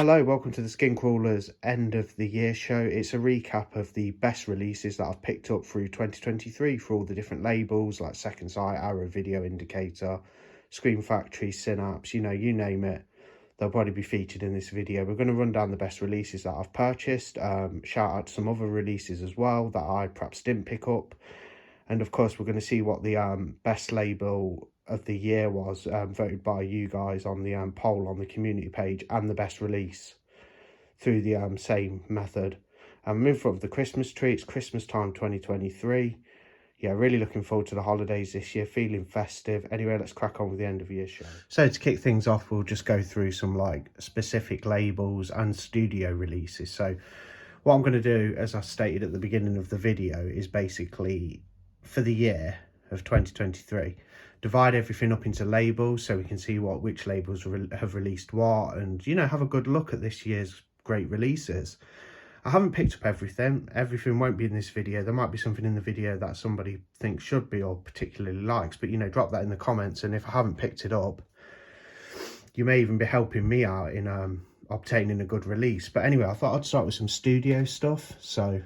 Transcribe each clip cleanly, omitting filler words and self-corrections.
Hello, welcome to the Skincrawlers end of the year show. It's a recap of the best releases that I've picked up through 2023 for all the different labels like Second Sight, Arrow Video Indicator, Screen Factory, Synapse, you name it. They'll probably be featured in this video. We're going to run down the best releases that I've purchased, shout out to some other releases as well that I perhaps didn't pick up. And of course, we're going to see what the best label of the year was, voted by you guys on the poll on the community page, and the best release through the same method. I'm in front of the Christmas tree. It's Christmas time 2023. Yeah, really looking forward to the holidays this year, feeling festive. Anyway, let's crack on with the end of year show. So to kick things off, we'll just go through some like specific labels and studio releases. So what I'm going to do, as I stated at the beginning of the video, is basically for the year of 2023, divide everything up into labels so we can see which labels have released what, and have a good look at this year's great releases. I haven't picked up everything won't be in this video. There might be something in the video that somebody thinks should be or particularly likes, but drop that in the comments, and if I haven't picked it up, you may even be helping me out in obtaining a good release. But anyway, I thought I'd start with some studio stuff. So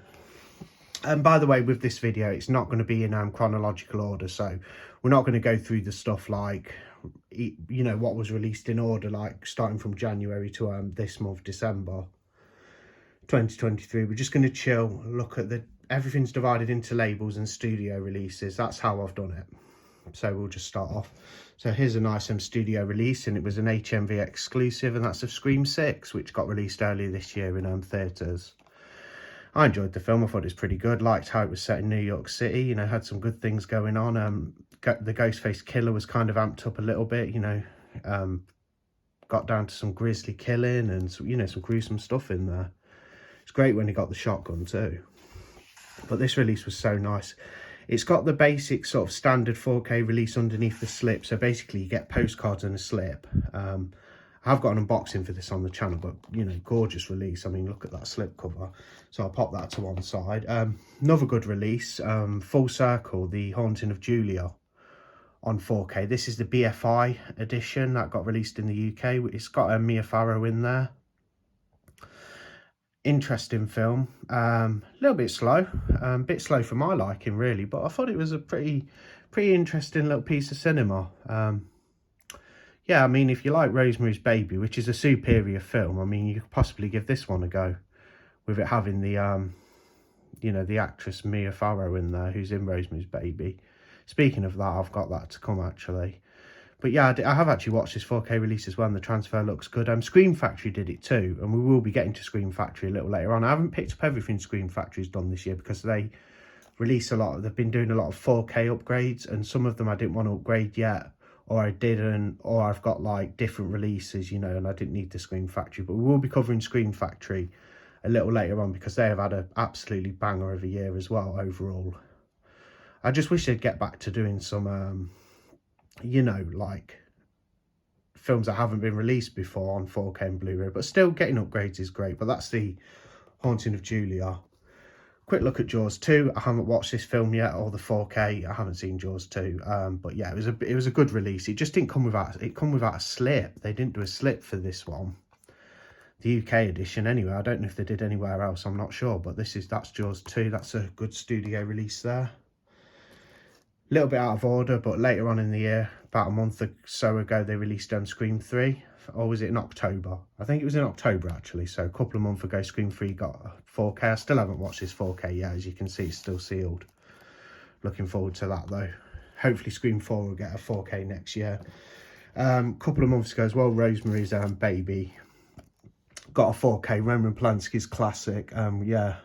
and by the way, with this video, it's not going to be in chronological order, so we're not going to go through the stuff like what was released in order, like starting from January to this month, December 2023. We're just going to chill, look at everything's divided into labels and studio releases. That's how I've done it. So we'll just start off. So here's a nice studio release, and it was an HMV exclusive, and that's of Scream 6, which got released earlier this year in theatres. I enjoyed the film. I thought it was pretty good. Liked how it was set in New York City. Had some good things going on. The Ghostface killer was kind of amped up a little bit. Got down to some grisly killing and some gruesome stuff in there. It's great when he got the shotgun too. But this release was so nice. It's got the basic sort of standard 4K release underneath the slip. So basically, you get postcards and a slip. I've got an unboxing for this on the channel, but gorgeous release. I mean, look at that slip cover. So I'll pop that to one side. Another good release, Full Circle, The Haunting of Julia on 4K. This is the BFI edition that got released in the UK. It's got Mia Farrow in there. Interesting film. A little bit slow, bit slow for my liking really, but I thought it was a pretty interesting little piece of cinema. Yeah, I mean, if you like Rosemary's Baby, which is a superior film, I mean, you could possibly give this one a go, with it having the, the actress Mia Farrow in there, who's in Rosemary's Baby. Speaking of that, I've got that to come, actually. But yeah, I have actually watched this 4K release as well, and the transfer looks good. Screen Factory did it too, and we will be getting to Screen Factory a little later on. I haven't picked up everything Screen Factory's done this year, because they release a lot. They've been doing a lot of 4K upgrades, and some of them I didn't want to upgrade yet, or I didn't, or I've got like different releases, and I didn't need the Screen Factory. But we will be covering Screen Factory a little later on, because they have had an absolutely banger of a year as well overall. I just wish they'd get back to doing some like films that haven't been released before on 4K and Blu-ray, but still getting upgrades is great. But that's The Haunting of Julia. Quick look at Jaws 2. I haven't watched this film yet, or the 4K. I haven't seen Jaws 2. But yeah, it was a good release. It just didn't come without a slip. They didn't do a slip for this one. The UK edition anyway. I don't know if they did anywhere else. I'm not sure. But that's Jaws 2. That's a good studio release there. A little bit out of order, but later on in the year, about a month or so ago, they released Scream 3. Or was it in October? I think it was in October, actually. So a couple of months ago, Scream 3 got 4K. I still haven't watched this 4K yet. As you can see, it's still sealed. Looking forward to that, though. Hopefully, Scream 4 will get a 4K next year. Couple of months ago as well, Rosemary's Baby got a 4K. Roman Polanski's classic. Yeah,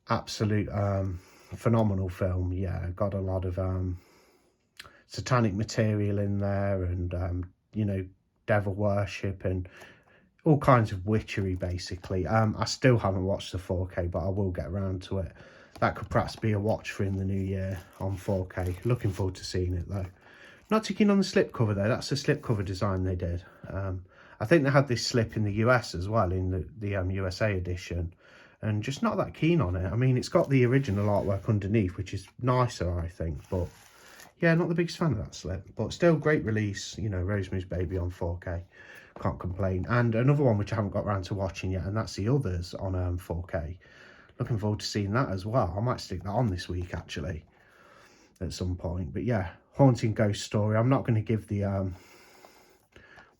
absolute phenomenal film. Yeah, got a lot of satanic material in there, and devil worship and all kinds of witchery basically. I still haven't watched the 4K, but I will get around to it. That could perhaps be a watch for in the new year on 4K. Looking forward to seeing it though. Not too keen on the slipcover though. That's the slipcover design they did. I think they had this slip in the US as well, in the USA edition, and just not that keen on it. I mean, it's got the original artwork underneath, which is nicer, I think, but yeah, not the biggest fan of that slip. But still, great release, Rosemary's Baby on 4K. Can't complain. And another one which I haven't got around to watching yet, and that's The Others on 4K. Looking forward to seeing that as well. I might stick that on this week, actually, at some point. But yeah, haunting ghost story. I'm not going to give the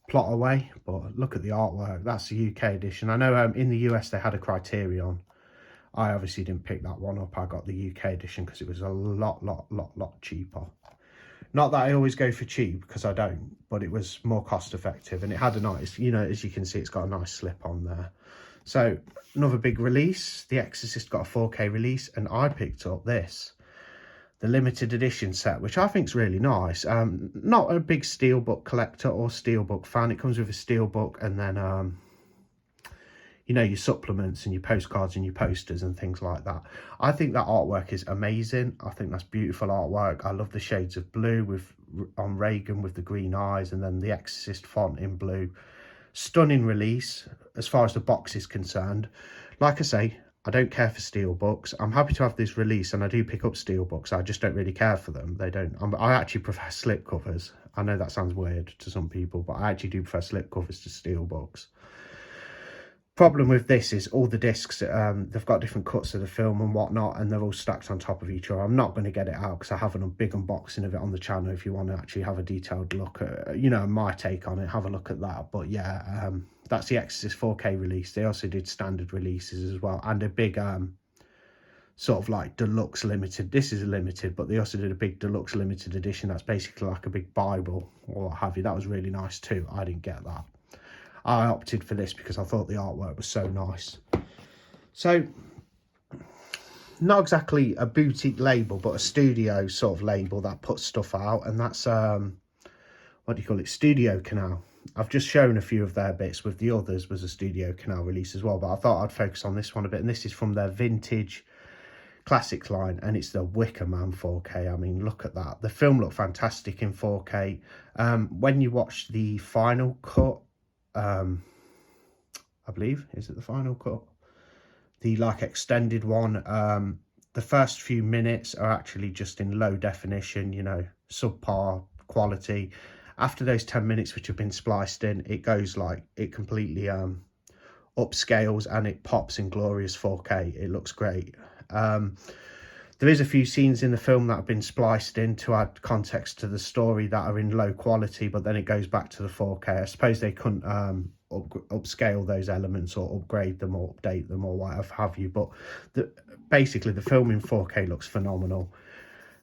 plot away, but look at the artwork. That's the UK edition. I know in the US they had a Criterion. I obviously didn't pick that one up. I got the UK edition because it was a lot cheaper. Not that I always go for cheap, because I don't, but it was more cost effective, and it had a nice, you know, as you can see, it's got a nice slip on there. So another big release, The Exorcist got a 4K release, and I picked up this, the limited edition set, which I think is really nice. Not a big steelbook collector or steelbook fan. It comes with a steelbook, and then you know, your supplements and your postcards and your posters and things like that. I think that artwork is amazing. I think that's beautiful artwork. I love the shades of blue with on Reagan with the green eyes, and then the Exorcist font in blue. Stunning release as far as the box is concerned. Like I say, I don't care for steelbooks. I'm happy to have this release, and I do pick up steelbooks. I just don't really care for them. They don't. I actually prefer slipcovers. I know that sounds weird to some people, but I actually do prefer slipcovers to steelbooks. Problem with this is all the discs, they've got different cuts of the film and whatnot, and they're all stacked on top of each other. I'm not going to get it out because I have a big unboxing of it on the channel. If you want to actually have a detailed look at, you know, my take on it, have a look at that. But yeah, that's the Exorcist 4K release. They also did standard releases as well, and a big sort of like deluxe limited. This is a limited, but they also did a big deluxe limited edition that's basically like a big Bible or what have you. That was really nice too. I didn't get that. I opted for this because I thought the artwork was so nice. So, not exactly a boutique label, but a studio sort of label that puts stuff out. And that's, what do you call it? Studio Canal. I've just shown a few of their bits. With The Others was a Studio Canal release as well. But I thought I'd focus on this one a bit. And this is from their vintage classics line. And it's the Wicker Man 4K. I mean, look at that. The film looked fantastic in 4K. When you watch the final cut, I believe, is it the final cut, the like extended one, the first few minutes are actually just in low definition, you know, subpar quality. After those 10 minutes which have been spliced in, it goes like, it completely upscales, and it pops in glorious 4K. It looks great. There is a few scenes in the film that have been spliced in to add context to the story that are in low quality, but then it goes back to the 4K. I suppose they couldn't upscale those elements or upgrade them or update them or whatever have you. But basically, the film in 4K looks phenomenal.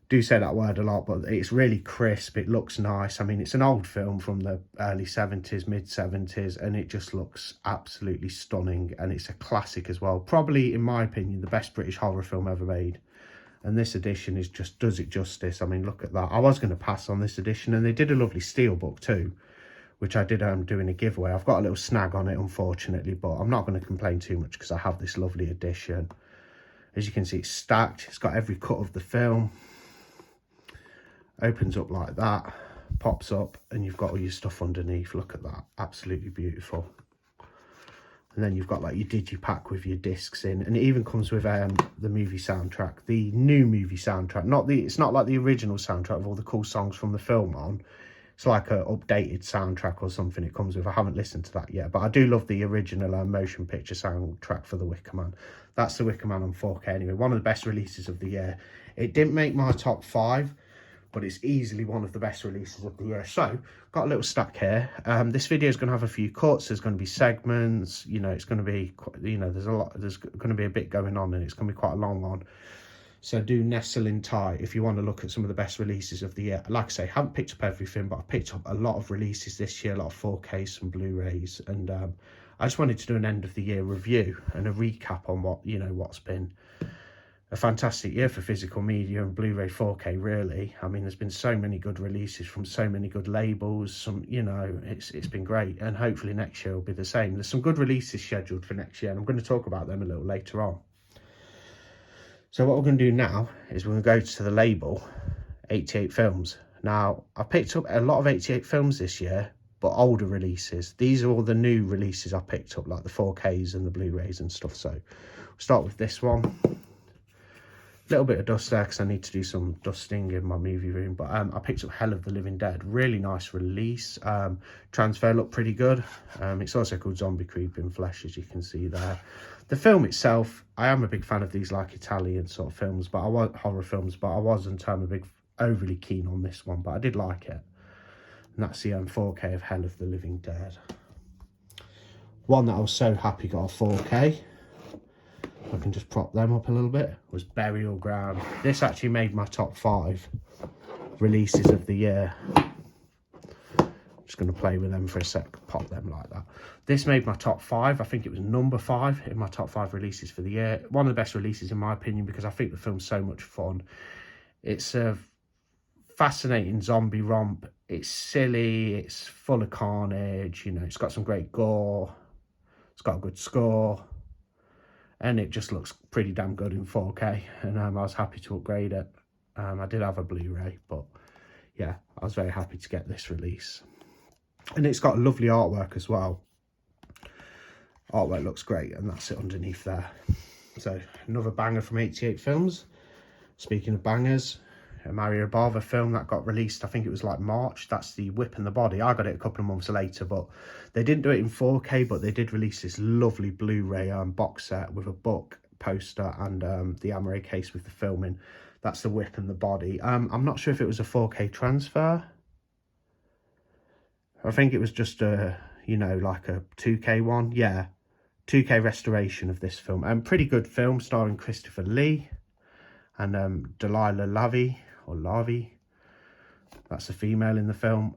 Do say that word a lot, but it's really crisp. It looks nice. I mean, it's an old film from the early 70s, mid 70s, and it just looks absolutely stunning. And it's a classic as well. Probably, in my opinion, the best British horror film ever made. And this edition is just does it justice. I mean, look at that. I was going to pass on this edition, and they did a lovely steelbook too, which I did doing a giveaway. I've got a little snag on it, unfortunately, but I'm not going to complain too much because I have this lovely edition. As you can see, it's stacked. It's got every cut of the film. Opens up like that, pops up, and you've got all your stuff underneath. Look at that. Absolutely beautiful. And then you've got like your digipack with your discs in, and it even comes with the movie soundtrack, the new movie soundtrack. It's not like the original soundtrack with all the cool songs from the film on. It's like a updated soundtrack or something it comes with. I haven't listened to that yet, but I do love the original motion picture soundtrack for The Wicker Man. That's The Wicker Man on 4K anyway. One of the best releases of the year. It didn't make my top 5, but it's easily one of the best releases of the year. So, got a little stack here. This video is going to have a few cuts. There's going to be segments. You know, it's going to be, you know, there's going to be a bit going on, and it's going to be quite a long one. So do nestle in tight if you want to look at some of the best releases of the year. Like I say, haven't picked up everything, but I've picked up a lot of releases this year, a lot of 4Ks, some Blu Rays, and I just wanted to do an end of the year review and a recap on what, you know, what's been a fantastic year for physical media and Blu-ray 4K, really. I mean, there's been so many good releases from so many good labels. Some, you know, it's been great, and hopefully next year will be the same. There's some good releases scheduled for next year, and I'm going to talk about them a little later on. So what we're going to do now is we're going to go to the label 88 Films. Now, I've picked up a lot of 88 Films this year, but older releases. These are all the new releases I picked up, like the 4Ks and the Blu-rays and stuff. So we'll start with this one. Little bit of dust there because I need to do some dusting in my movie room. But I picked up Hell of the Living Dead. Really nice release. Transfer looked pretty good. It's also called Zombie Creeping Flesh, as you can see there. The film itself, I am a big fan of these like Italian sort of films, but horror films, but I wasn't overly keen on this one, but I did like it. And that's the 4K of Hell of the Living Dead. One that I was so happy got a 4K. I can just prop them up a little bit, was Burial Ground. This actually made my top 5 releases of the year. Just going to play with them for a sec, pop them like that. This made my top 5. I think it was number 5 in my top 5 releases for the year. One of the best releases in my opinion, because I think the film's so much fun. It's a fascinating zombie romp. It's silly, it's full of carnage, you know, it's got some great gore, it's got a good score, and it just looks pretty damn good in 4K, and I was happy to upgrade it. I did have a Blu Ray, but yeah, I was very happy to get this release. And it's got lovely artwork as well. Artwork looks great, and that's it underneath there. So another banger from 88 Films. Speaking of bangers, a Mario Bava film that got released, I think it was like March. That's the Whip and the Body. I got it a couple of months later, but they didn't do it in 4K, but they did release this lovely Blu-ray box set with a book, poster, and the Amore case with the film in. That's the Whip and the Body. I'm not sure if it was a 4K transfer. I think it was just a, you know, like a 2K one. Yeah, 2K restoration of this film. Pretty good film, starring Christopher Lee and Delilah Lavi, or Lavi. That's a female in the film.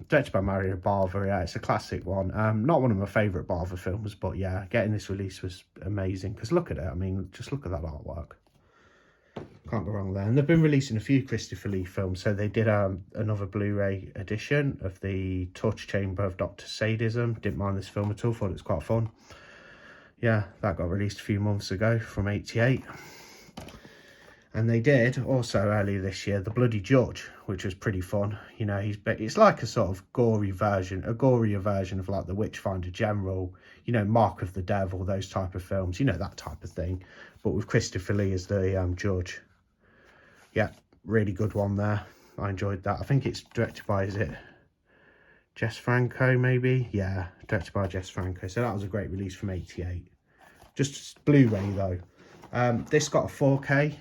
Directed by Mario Bava. Yeah, it's a classic one. Not one of my favourite Bava films, but yeah, getting this release was amazing. Because look at it. I mean, just look at that artwork. Can't go wrong there. And they've been releasing a few Christopher Lee films. So they did another Blu-ray edition of the Torture Chamber of Dr. Sadism. Didn't mind this film at all. Thought it was quite fun. Yeah, that got released a few months ago from 88. And they did also earlier this year The Bloody Judge, which was pretty fun. You know, it's like a sort of gorier version of like The Witchfinder General, you know, Mark of the Devil, those type of films, you know, that type of thing. But with Christopher Lee as the judge. Yeah, really good one there. I enjoyed that. I think it's directed by, is it Jess Franco maybe? Yeah, directed by Jess Franco. So that was a great release from 88. Just Blu-ray though. This got a 4K.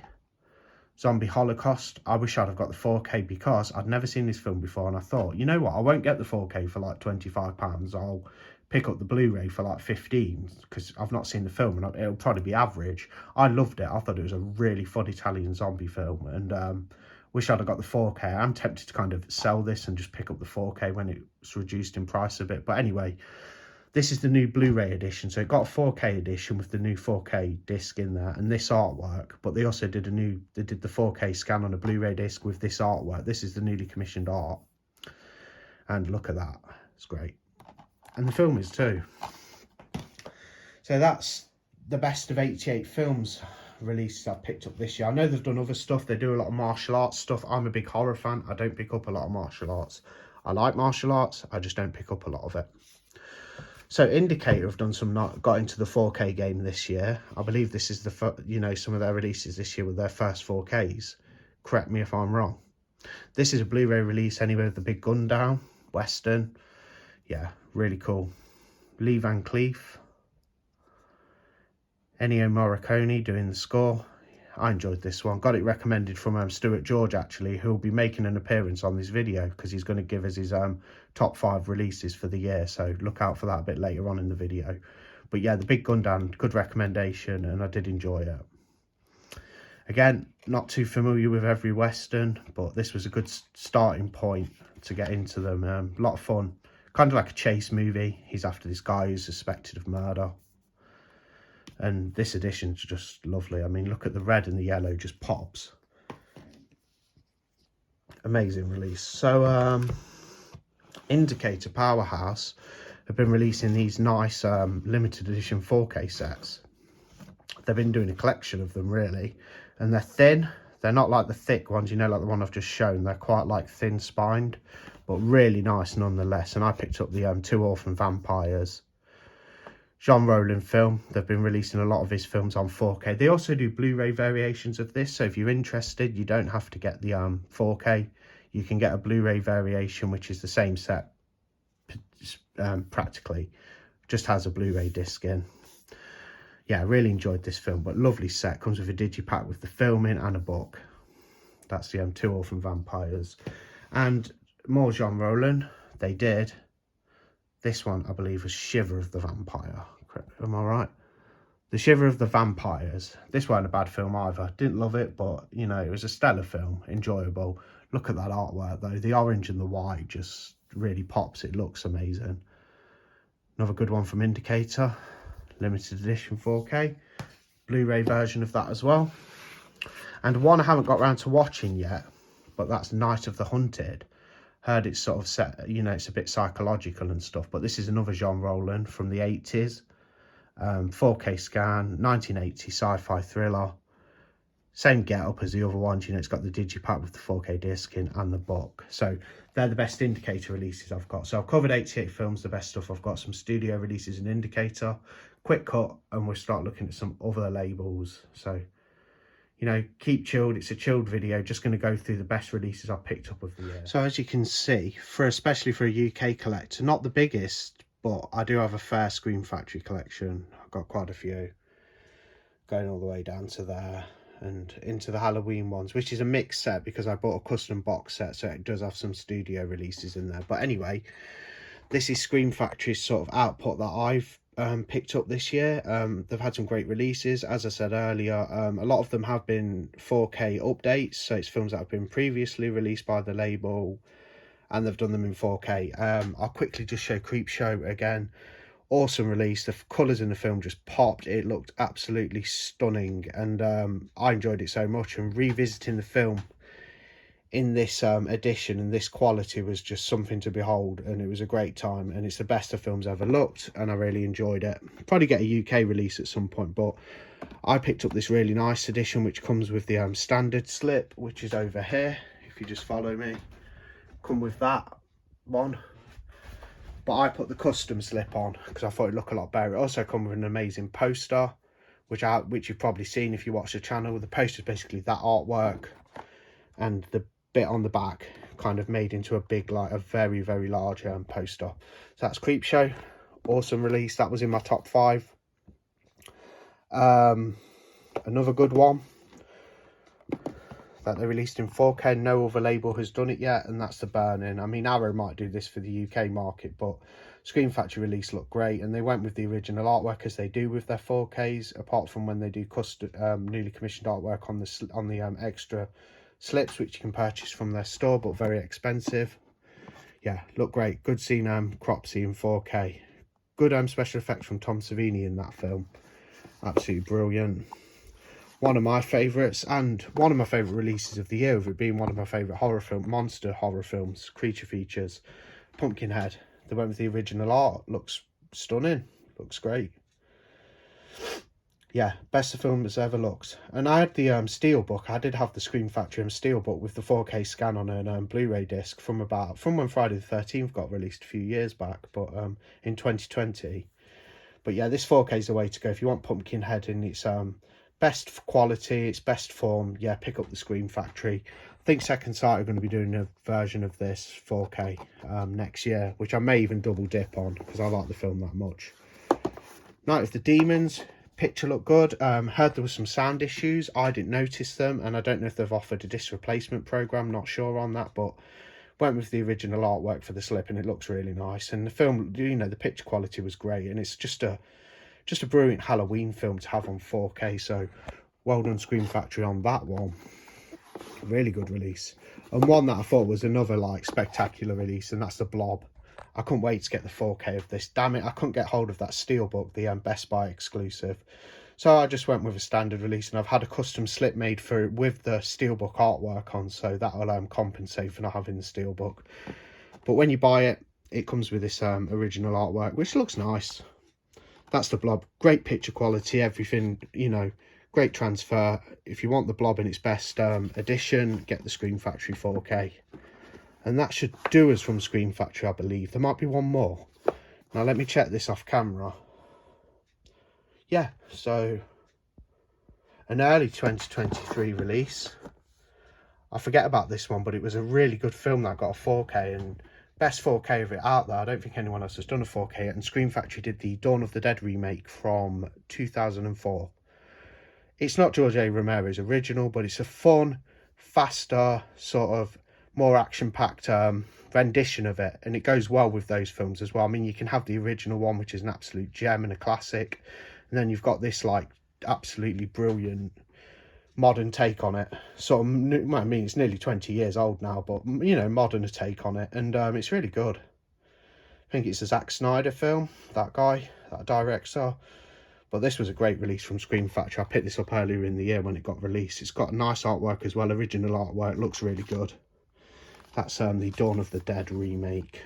Zombie Holocaust. I wish I'd have got the 4K because I'd never seen this film before, and I thought, you know what, I won't get the 4K for like £25. I'll pick up the Blu-ray for like 15 because I've not seen the film and it'll probably be average. I loved it. I thought it was a really fun Italian zombie film, and wish I'd have got the 4K. I'm tempted to kind of sell this and just pick up the 4K when it's reduced in price a bit. But anyway, this is the new Blu-ray edition. So it got a 4K edition with the new 4K disc in there and this artwork. But they also did they did the 4K scan on a Blu-ray disc with this artwork. This is the newly commissioned art. And look at that. It's great. And the film is too. So that's the best of 88 films released I've picked up this year. I know they've done other stuff. They do a lot of martial arts stuff. I'm a big horror fan. I don't pick up a lot of martial arts. I like martial arts. I just don't pick up a lot of it. So Indicator have done got into the 4K game this year. I believe this is some of their releases this year with their first 4Ks. Correct me if I'm wrong. This is a Blu-ray release anyway with the big gun down, Western. Yeah, really cool. Lee Van Cleef. Ennio Morricone doing the score. I enjoyed this one. Got it recommended from Stuart George, actually, who will be making an appearance on this video because he's going to give us his top 5 releases for the year. So look out for that a bit later on in the video. But yeah, the Big Gun Down, good recommendation, and I did enjoy it. Again, not too familiar with every Western, but this was a good starting point to get into them. A lot of fun. Kind of like a chase movie. He's after this guy who's suspected of murder. And this edition's just lovely. I mean, look at the red and the yellow just pops. Amazing release. So, Indicator Powerhouse have been releasing these nice limited edition 4K sets. They've been doing a collection of them, really. And they're thin. They're not like the thick ones, you know, like the one I've just shown. They're quite like thin-spined, but really nice nonetheless. And I picked up the 2 Orphan Vampires. Jean Rollin film. They've been releasing a lot of his films on 4K. They also do Blu Ray variations of this, so if you're interested, you don't have to get the 4K. You can get a Blu Ray variation, which is the same set practically, just has a Blu Ray disc in. Yeah, I really enjoyed this film, but lovely set. Comes with a digipack with the filming and a book. That's the Two Orphan Vampires. And more Jean Rollin. They did. This one, I believe, was Shiver of the Vampire. Am I right? The Shiver of the Vampires. This wasn't a bad film either. Didn't love it, but, you know, it was a stellar film. Enjoyable. Look at that artwork, though. The orange and the white just really pops. It looks amazing. Another good one from Indicator. Limited edition 4K. Blu-ray version of that as well. And one I haven't got around to watching yet, but that's Night of the Hunted. Heard it's sort of set, you know, it's a bit psychological and stuff, but this is another Jean Rollin from the 80s. 4K scan, 1980 sci-fi thriller. Same get-up as the other ones, you know, it's got the digipack with the 4K disc in and the book. So they're the best Indicator releases I've got. So I've covered 88 films, the best stuff. I've got some studio releases in Indicator, quick cut, and we'll start looking at some other labels. So, you know, keep chilled. It's a chilled video. Just going to go through the best releases I picked up of the year. So as you can see, especially for a UK collector, not the biggest, but I do have a fair Scream Factory collection. I've got quite a few, going all the way down to there and into the Halloween ones, which is a mixed set because I bought a custom box set, so it does have some studio releases in there. But anyway, this is Scream Factory's sort of output that I've picked up this year. They've had some great releases, as I said earlier. A lot of them have been 4K updates, so it's films that have been previously released by the label and they've done them in 4K. I'll quickly just show Creepshow again. Awesome release. The colours in the film just popped. It looked absolutely stunning, and I enjoyed it so much. And revisiting the film in this edition and this quality was just something to behold, and it was a great time, and it's the best of films ever looked, and I really enjoyed it. Probably get a UK release at some point, but I picked up this really nice edition which comes with the standard slip, which is over here. If you just follow me, come with that one, but I put the custom slip on because I thought it'd look a lot better. It also comes with an amazing poster, which you've probably seen if you watch the channel. The poster is basically that artwork, and the bit on the back kind of made into a big, like a very, very large poster. So that's Creepshow. Awesome release. That was in my top 5. Another good one that they released in 4K, no other label has done it yet, and that's The Burning. I mean, Arrow might do this for the UK market, but Scream Factory release looked great, and they went with the original artwork as they do with their 4Ks, apart from when they do custom, newly commissioned artwork on the extra slips, which you can purchase from their store, but very expensive. Yeah, look great. Good seeing Cropsy in 4K. Good special effects from Tom Savini in that film. Absolutely brilliant. One of my favourites, and one of my favourite releases of the year, with it being one of my favourite monster horror films, creature features, Pumpkinhead. They went with the original art. Looks stunning. Looks great. Yeah, best of film that's ever looked. And I had the Steelbook. I did have the Scream Factory Steelbook with the 4K scan on a Blu-ray disc from when Friday the 13th got released a few years back, but in 2020. But yeah, this 4K is the way to go if you want Pumpkinhead in its best quality, its best form. Yeah, pick up the Scream Factory. I think Second Sight are going to be doing a version of this 4K next year, which I may even double dip on because I like the film that much. Night of the Demons. Picture looked good. Heard there was some sound issues. I didn't notice them, and I don't know if they've offered a disc replacement program. Not sure on that, but went with the original artwork for the slip, and it looks really nice. And the film, you know, the picture quality was great, and it's just a brilliant Halloween film to have on 4K. So well done, Scream Factory, on that one. Really good release. And one that I thought was another like spectacular release, and that's The Blob. I couldn't wait to get the 4K of this. Damn it, I couldn't get hold of that Steelbook, the Best Buy exclusive. So I just went with a standard release, and I've had a custom slip made for it with the Steelbook artwork on, so that'll compensate for not having the Steelbook. But when you buy it, it comes with this original artwork, which looks nice. That's The Blob. Great picture quality, everything, you know, great transfer. If you want The Blob in its best edition, get the Scream Factory 4K. And that should do us from Scream Factory, I believe. There might be one more. Now, let me check this off camera. yeah, so an early 2023 release. I forget about this one, but it was a really good film that got a 4K, and best 4K of it out there. I don't think anyone else has done a 4K yet, and Scream Factory did the Dawn of the Dead remake from 2004. It's not George A. Romero's original, but it's a fun, faster, sort of more action-packed rendition of it, and it goes well with those films as well. I mean, you can have the original one, which is an absolute gem and a classic, and then you've got this like absolutely brilliant modern take on it. Sort of, I mean, it's nearly 20 years old now, but you know, modern take on it, and it's really good. I think it's a Zack Snyder film, that guy, that director. But this was a great release from Scream Factory. I picked this up earlier in the year when it got released. It's got nice artwork as well, original artwork, looks really good. That's the Dawn of the Dead remake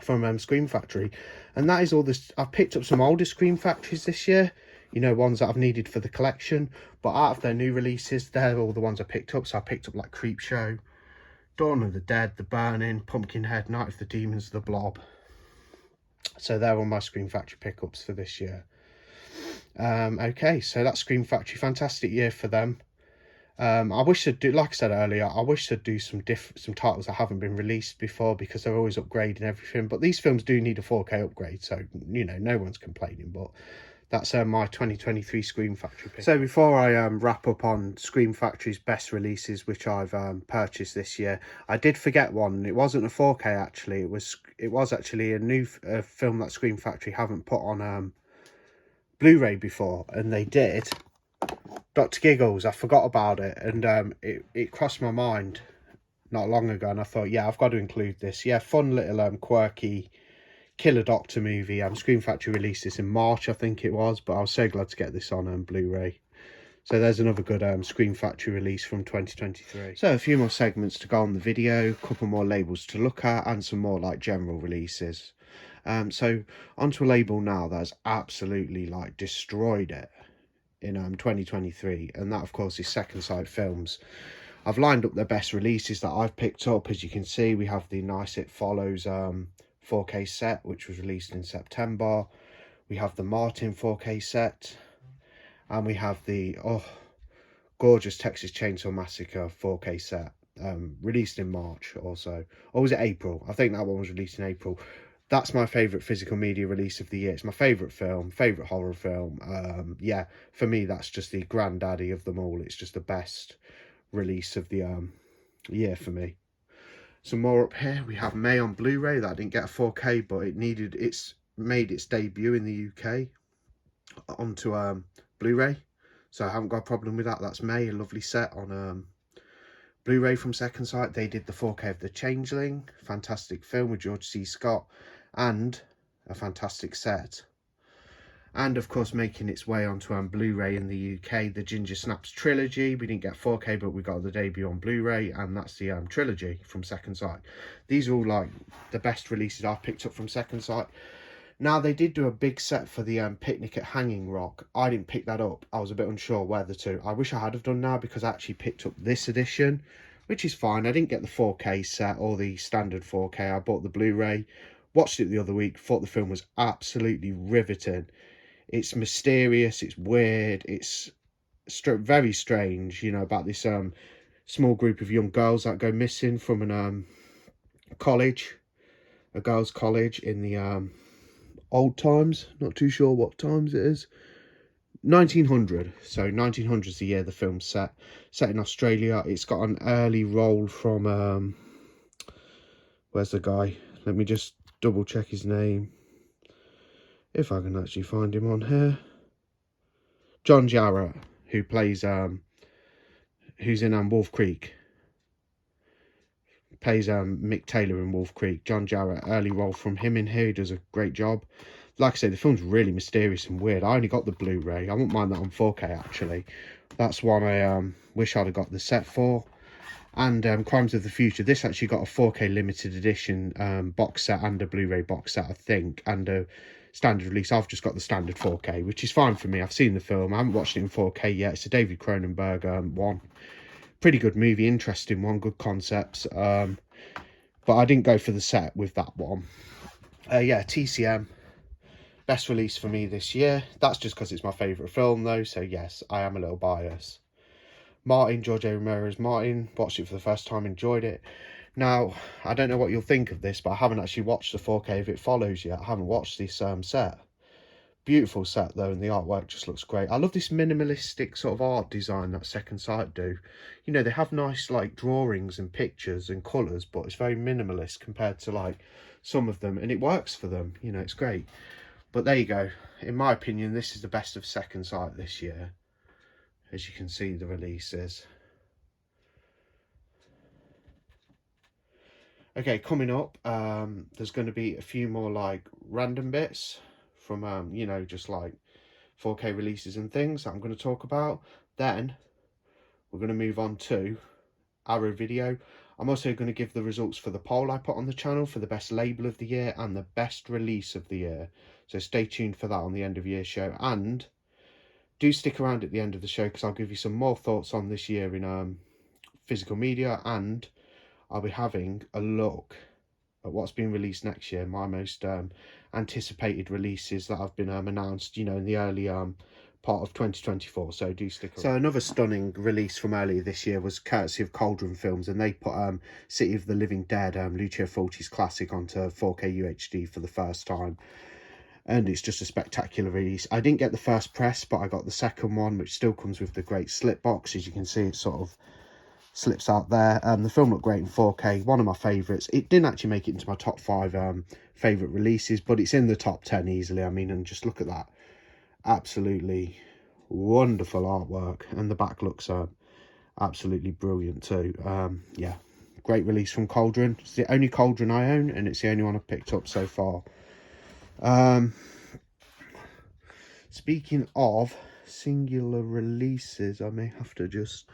from Scream Factory. And that is all this. I've picked up some older Scream Factories this year, you know, ones that I've needed for the collection. But out of their new releases, they're all the ones I picked up. So I picked up like Creepshow, Dawn of the Dead, The Burning, Pumpkinhead, Night of the Demons, The Blob. So they're all my Scream Factory pickups for this year. Okay, so that's Scream Factory. Fantastic year for them. I wish they'd do, like I said earlier, I wish they'd do some titles that haven't been released before, because they're always upgrading everything. But these films do need a 4K upgrade, so you know, no one's complaining. But that's my 2023 Scream Factory pick. So before I wrap up on Scream Factory's best releases, which I've purchased this year, I did forget one. It wasn't a 4K actually. It was actually a new film that Scream Factory haven't put on Blu Ray before, and they did. Dr. Giggles, I forgot about it, and it crossed my mind not long ago, and I thought, yeah, I've got to include this. Yeah, fun little quirky killer doctor movie. Scream Factory released this in March, I think it was, but I was so glad to get this on Blu Ray. So there's another good Scream Factory release from 2023. So a few more segments to go on the video, a couple more labels to look at, and some more like general releases. So onto a label now that's absolutely like destroyed it in 2023, and that of course is Second Sight Films. I've lined up their best releases that I've picked up. As you can see, we have the Nice It Follows 4K set, which was released in September. We have the Martin 4K set, and we have the gorgeous Texas Chainsaw Massacre 4K set, released in March also. Or was it April? I think that one was released in April. That's my favourite physical media release of the year. It's my favourite film, favourite horror film. Yeah, for me, that's just the granddaddy of them all. It's just the best release of the year for me. Some more up here. We have May on Blu Ray. That didn't get a 4K, but it's made its debut in the UK onto Blu Ray. So I haven't got a problem with that. That's May, a lovely set on Blu Ray from Second Sight. They did the 4K of The Changeling. Fantastic film with George C. Scott. And a fantastic set. And of course, making its way onto Blu Ray in the UK, the Ginger Snaps trilogy. We didn't get 4K, but we got the debut on Blu Ray, and that's the trilogy from Second Sight. These are all like the best releases I've picked up from Second Sight. Now, they did do a big set for the Picnic at Hanging Rock. I didn't pick that up. I was a bit unsure whether to. I wish I had have done now, because I actually picked up this edition, which is fine. I didn't get the 4K set or the standard 4K. I bought the Blu Ray. Watched it the other week. Thought the film was absolutely riveting. It's mysterious. It's weird. It's very strange, you know, about this small group of young girls that go missing from an college, a girls' college in the old times. Not too sure what times it is. 1900. So 1900 is the year the film's set in Australia. It's got an early role from where's the guy? Let me just double check his name, if I can actually find him on here. John Jarratt, who plays who's in Wolf Creek, plays Mick Taylor in Wolf Creek. John Jarratt, early role from him in here. He does a great job. Like I say, the film's really mysterious and weird. I only got the Blu Ray. I wouldn't mind that on 4K actually. That's one I wish I'd have got the set for. And Crimes of the Future. This actually got a 4K limited edition box set and a Blu Ray box set, I think, and a standard release. I've just got the standard 4K, which is fine for me. I've seen the film. I haven't watched it in 4K yet. It's a David Cronenberg one. Pretty good movie, interesting one, good concepts. But I didn't go for the set with that one. Yeah, TCM. Best release for me this year. That's just because it's my favourite film though, so yes, I am a little biased. Martin, George A. Romero's Martin, watched it for the first time, enjoyed it. Now, I don't know what you'll think of this, but I haven't actually watched the 4K of It Follows yet. I haven't watched this set. Beautiful set though, and the artwork just looks great. I love this minimalistic sort of art design that Second Sight do. You know, they have nice like drawings and pictures and colours, but it's very minimalist compared to like some of them, and it works for them. You know, it's great. But there you go. In my opinion, this is the best of Second Sight this year. As you can see, the releases. Okay, coming up, there's going to be a few more like random bits from, you know, just like 4K releases and things that I'm going to talk about. Then we're going to move on to Arrow video. I'm also going to give the results for the poll I put on the channel for the best label of the year and the best release of the year. So stay tuned for that on the end of year show. And do stick around at the end of the show because I'll give you some more thoughts on this year in physical media, and I'll be having a look at what's been released next year, my most anticipated releases that have been announced, you know, in the early part of 2024. So do stick around. So another stunning release from earlier this year was courtesy of Cauldron Films, and they put City of the Living Dead, Lucio Fulci's classic, onto 4K UHD for the first time. And it's just a spectacular release. I didn't get the first press, but I got the second one, which still comes with the great slip box. As you can see, it sort of slips out there. The film looked great in 4K, one of my favourites. It didn't actually make it into my top 5 favourite releases, but it's in the top 10 easily. I mean, and just look at that. Absolutely wonderful artwork. And the back looks absolutely brilliant too. Yeah, great release from Cauldron. It's the only Cauldron I own, and it's the only one I've picked up so far. Speaking of singular releases, I may have to just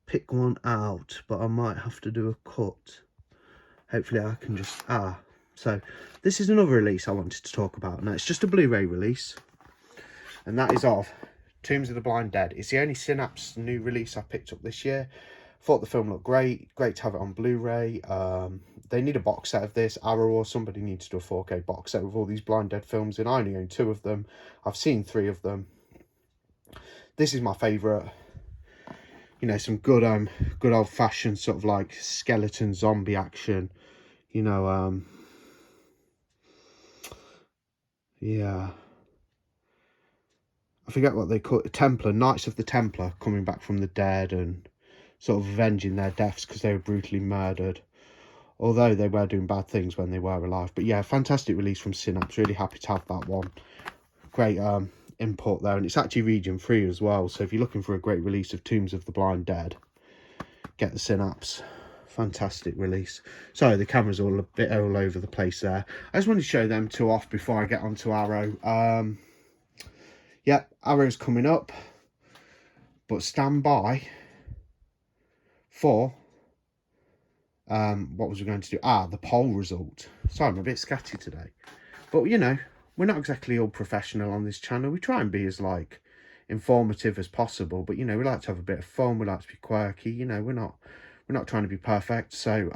pick one out, but I might have to do a cut. Hopefully I can just so this is another release I wanted to talk about. Now it's just a Blu-ray release, and that is of Tombs of the Blind Dead. It's the only Synapse new release I picked up this year. Thought the film looked great to have it on Blu-ray. They need a box set of this. Arrow or somebody needs to do a 4K box set with all these Blind Dead films, and I only own 2 of them. I've seen 3 of them. This is my favourite. You know, some good old-fashioned sort of like skeleton zombie action. You know, yeah. I forget what they call it. Templar, Knights of the Templar coming back from the dead and sort of avenging their deaths because they were brutally murdered. Although they were doing bad things when they were alive. But yeah, fantastic release from Synapse. Really happy to have that one. Great import there. And it's actually region free as well. So if you're looking for a great release of Tombs of the Blind Dead, get the Synapse. Fantastic release. Sorry, the camera's all a bit all over the place there. I just wanted to show them 2 off before I get onto Arrow. Yeah, Arrow's coming up. But stand by for... what was we going to do? The poll result. Sorry, I'm a bit scatty today. But, you know, we're not exactly all professional on this channel. We try and be as, like, informative as possible. But, you know, we like to have a bit of fun. We like to be quirky. You know, we're not trying to be perfect. So,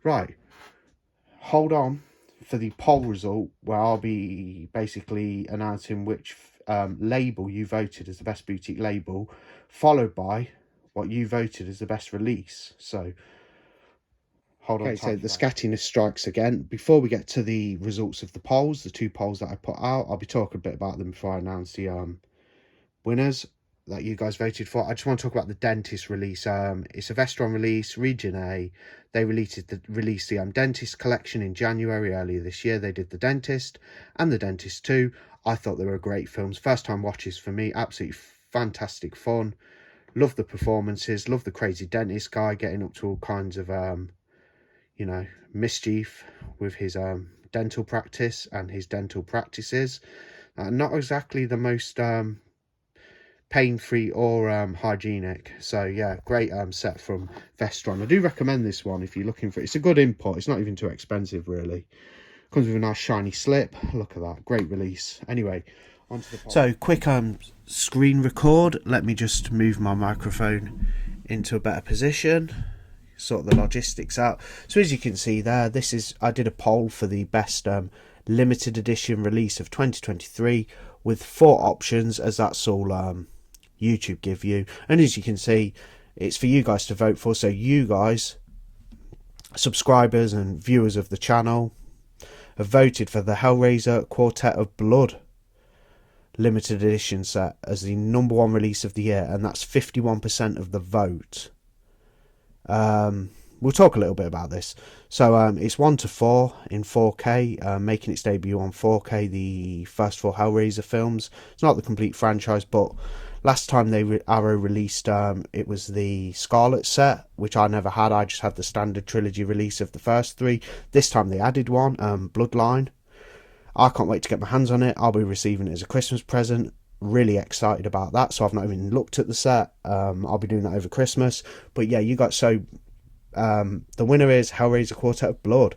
right. Hold on for the poll result, where I'll be basically announcing which label you voted as the best boutique label, followed by what you voted as the best release. So... hold on. Okay, so the scattiness strikes again. Before we get to the results of the polls, the 2 polls that I put out, I'll be talking a bit about them before I announce the winners that you guys voted for. I just want to talk about the Dentist release. It's a Vestron release, Region A. They released the Dentist collection in January earlier this year. They did the Dentist and the Dentist 2. I thought they were great films. First time watches for me. Absolutely fantastic fun. Love the performances. Love the crazy dentist guy getting up to all kinds of you know, mischief with his dental practice and his dental practices. Not exactly the most pain-free or hygienic. So yeah, great set from Vestron. I do recommend this one if you're looking for it. It's a good import. It's not even too expensive really. Comes with a nice shiny slip. Look at that, great release. Anyway, onto the so quick screen record. Let me just move my microphone into a better position, sort the logistics out. So as you can see there, this is, I did a poll for the best limited edition release of 2023 with 4 options, as that's all YouTube give you. And as you can see, it's for you guys to vote for. So you guys, subscribers and viewers of the channel, have voted for the Hellraiser Quartet of Blood limited edition set as the #1 release of the year, and that's 51% of the vote. We'll talk a little bit about this. So it's 1 to 4 in 4K, making its debut on 4K, the first 4 Hellraiser films. It's not the complete franchise, but last time Arrow released, it was the Scarlet set, which I never had. I just had the standard trilogy release of the first 3. This time they added one, Bloodline. I can't wait to get my hands on it. I'll be receiving it as a Christmas present. Really excited about that. So I've not even looked at the set. I'll be doing that over Christmas. But yeah, you got the winner is Hellraiser Quartet of Blood.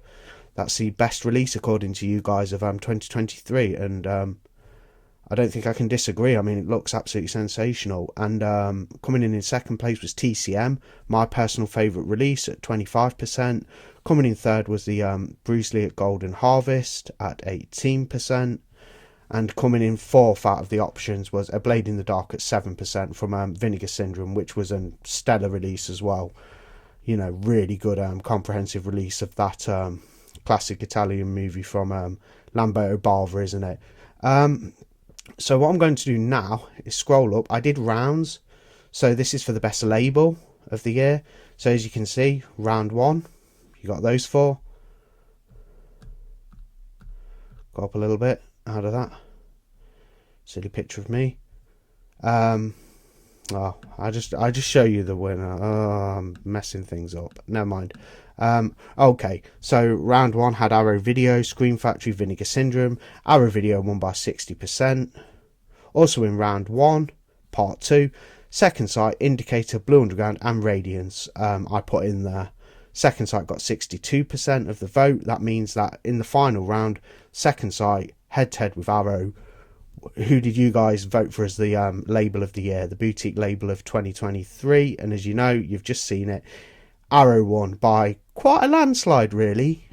That's the best release according to you guys of 2023, and I don't think I can disagree. I mean, it looks absolutely sensational. And coming in second place was TCM, my personal favourite release at 25%. Coming in third was the Bruce Lee at Golden Harvest at 18%. And coming in fourth out of the options was A Blade in the Dark at 7% from Vinegar Syndrome, which was a stellar release as well. You know, really good comprehensive release of that classic Italian movie from Lamberto Bava, isn't it? So what I'm going to do now is scroll up. I did rounds, so this is for the best label of the year. So as you can see, round 1, you got those 4. Go up a little bit out of that. Silly picture of me. Oh, I just show you the winner. Oh, I'm messing things up. Never mind. Okay, so round 1 had Arrow Video, Scream Factory, Vinegar Syndrome. Arrow Video won by 60%. Also in round 1, part 2, Second Sight, Indicator, Blue Underground and Radiance. I put in there. Second Sight got 62% of the vote. That means that in the final round, Second Sight head-to-head with Arrow. Who did you guys vote for as the label of the year, the boutique label of 2023? And as you know, you've just seen it, Arrow won by quite a landslide, really.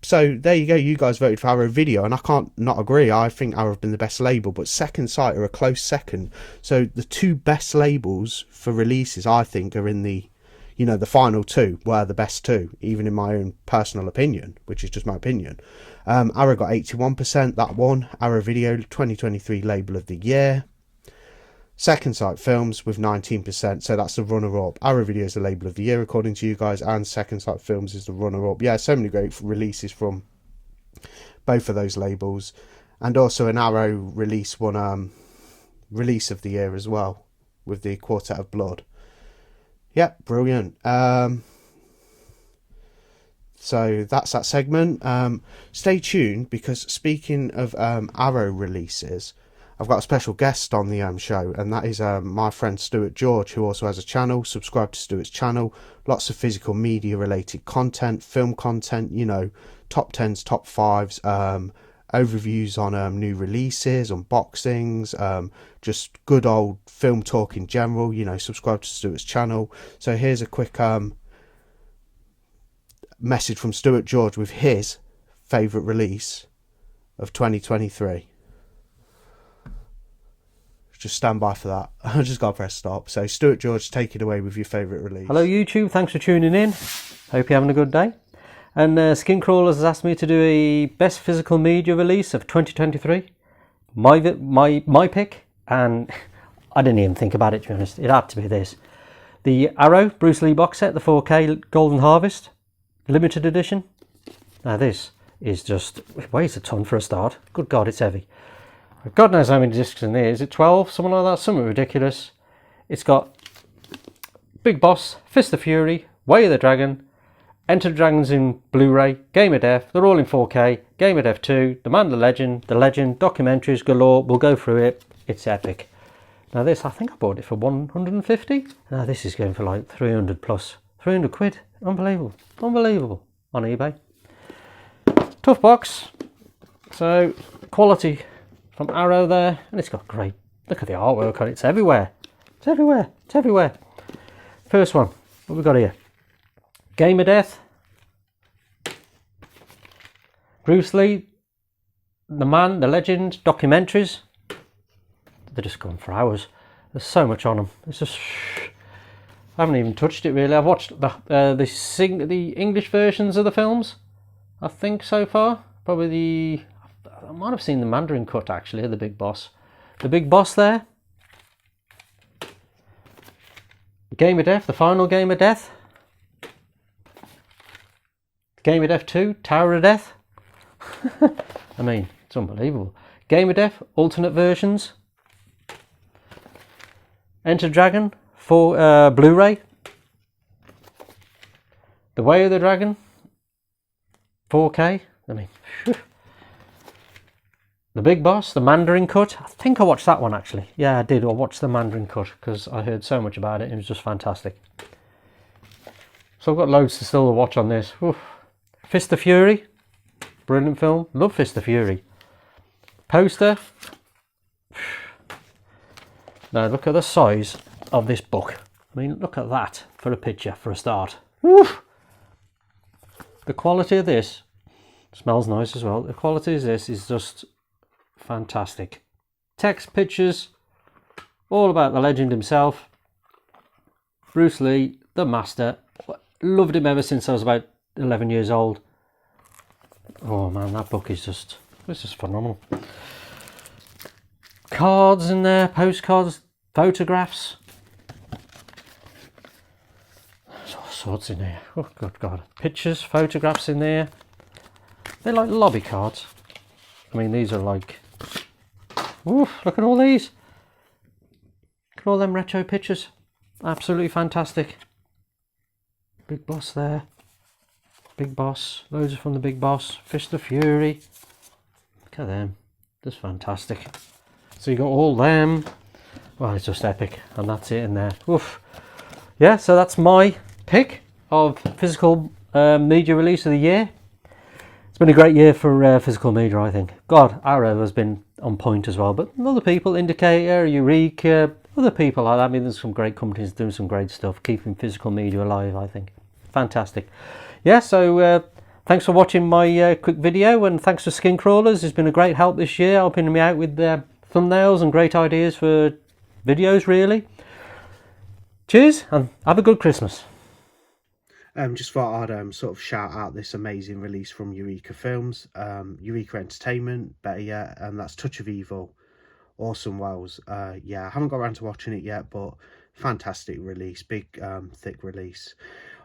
So there you go, you guys voted for Arrow Video, and I can't not agree. I think Arrow have been the best label, but Second Sight are a close second. So the 2 best labels for releases, I think, are in the, you know, the final 2 were the best 2, even in my own personal opinion, which is just my opinion. Arrow got 81%, that won. Arrow Video 2023 label of the year. Second Sight Films with 19%, so that's the runner-up. Arrow Video is the label of the year according to you guys, and Second Sight Films is the runner-up. Yeah, so many great releases from both of those labels. And also an Arrow release won release of the year as well, with the Quartet of Blood. Yeah, brilliant. So that's that segment. Stay tuned, because speaking of Arrow releases, I've got a special guest on the show, and that is my friend Stuart George, who also has a channel. Subscribe to Stuart's channel. Lots of physical media related content, film content, you know, top 10s, top 5s, overviews on new releases, unboxings, just good old film talk in general. You know, subscribe to Stuart's channel. So here's a quick message from Stuart George with his favourite release of 2023. Just stand by for that. I just got to press stop. So Stuart George, take it away with your favourite release. Hello YouTube, thanks for tuning in. Hope you're having a good day. And Skincrawlers has asked me to do a best physical media release of 2023. My pick, and I didn't even think about it, to be honest. It had to be this. The Arrow Bruce Lee box set, the 4K Golden Harvest limited edition. Now this is just, it weighs a ton for a start. Good God, it's heavy. God knows how many discs in there. Is it 12? Something like that. Something ridiculous. It's got Big Boss, Fist of Fury, Way of the Dragon, Enter the Dragons in Blu Ray, Game of Death. They're all in 4K. Game of Death 2, The Man, the Legend, documentaries galore. We'll go through it. It's epic. Now this, I think I bought it for 150. Now this is going for like 300 plus. 300 quid. Unbelievable. Unbelievable. On eBay. Tough box. So, quality from Arrow there, and it's got great, look at the artwork on it, it's everywhere, it's everywhere, it's everywhere. First one, what we got here? Game of Death, Bruce Lee, the man, the legend, documentaries. They're just going for hours. There's so much on them. It's just, I haven't even touched it really. I've watched the English versions of the films, I think, so far. Probably I might have seen the Mandarin cut actually, the Big Boss. The Big Boss there. Game of Death, the final Game of Death. Game of Death 2, Tower of Death. I mean, it's unbelievable. Game of Death, alternate versions. Enter Dragon for Blu Ray. The Way of the Dragon, 4K. I mean, phew. The Big Boss, the Mandarin cut. I think I watched that one actually. Yeah, I did. I watched the Mandarin cut because I heard so much about it. It was just fantastic. So I've got loads to still watch on this. Oof. Fist of Fury, brilliant film. Love Fist of Fury. Poster. Now look at the size of this book. I mean, look at that for a picture, for a start. Oof. The quality of this, smells nice as well. The quality of this is just fantastic. Text, pictures, all about the legend himself. Bruce Lee, the master. Loved him ever since I was about 11 years old. Oh man, that book is just, it's just phenomenal. Cards in there, postcards, photographs. There's all sorts in there. Oh good God. Pictures, photographs in there. They're like lobby cards. I mean, these are like, oof, look at all these. Look at all them retro pictures. Absolutely fantastic. Big Boss there. Big Boss. Loads from the Big Boss. Fist of Fury. Look at them. Just fantastic. So you got all them. Well, it's just epic. And that's it in there. Oof. Yeah, so that's my pick of physical media release of the year. It's been a great year for physical media, I think. God, Arrow has been on point as well. But other people, Indicator, Eureka, other people like that. I mean, there's some great companies doing some great stuff, keeping physical media alive, I think. Fantastic. Yeah, so thanks for watching my quick video, and thanks to Skincrawlers. It's been a great help this year, helping me out with their thumbnails and great ideas for videos, really. Cheers, and have a good Christmas. Just thought I'd sort of shout out this amazing release from Eureka Films, Eureka Entertainment, better yet, and that's Touch of Evil, Orson Welles. Yeah, I haven't got around to watching it yet, but fantastic release, big thick release.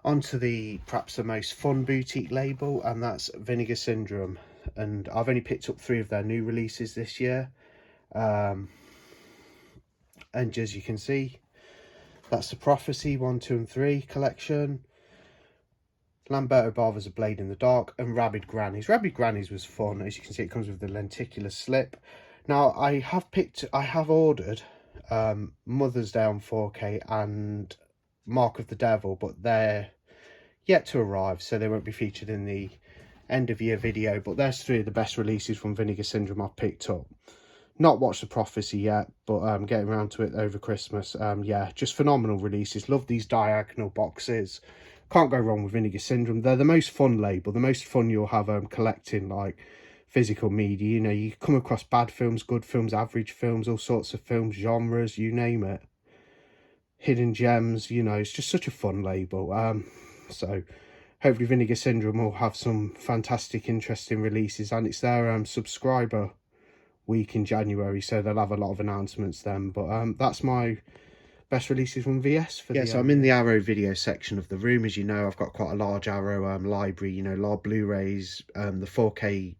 Onto the perhaps the most fun boutique label, and that's Vinegar Syndrome, and I've only picked up 3 of their new releases this year, and as you can see, that's the Prophecy 1, 2 and 3 collection, Lamberto Bava's A Blade in the Dark, and Rabid Grannies. Rabid Grannies was fun. As you can see, it comes with the lenticular slip. Now I have ordered Mother's Day on 4K and Mark of the Devil, but they're yet to arrive, so they won't be featured in the end of year video. But there's 3 of the best releases from Vinegar Syndrome I've picked up. Not watched The Prophecy yet, but getting around to it over Christmas. Yeah, just phenomenal releases. Love these diagonal boxes. Can't go wrong with Vinegar Syndrome. They're the most fun label, the most fun you'll have collecting like physical media. You know, you come across bad films, good films, average films, all sorts of films, genres, you name it. Hidden gems, you know, it's just such a fun label. So hopefully Vinegar Syndrome will have some fantastic, interesting releases, and it's their subscriber week in January, so they'll have a lot of announcements then. But that's my best releases from VS for so I'm in the Arrow video section of the room. As you know, I've got quite a large Arrow library, you know, a lot of Blu-rays, the 4K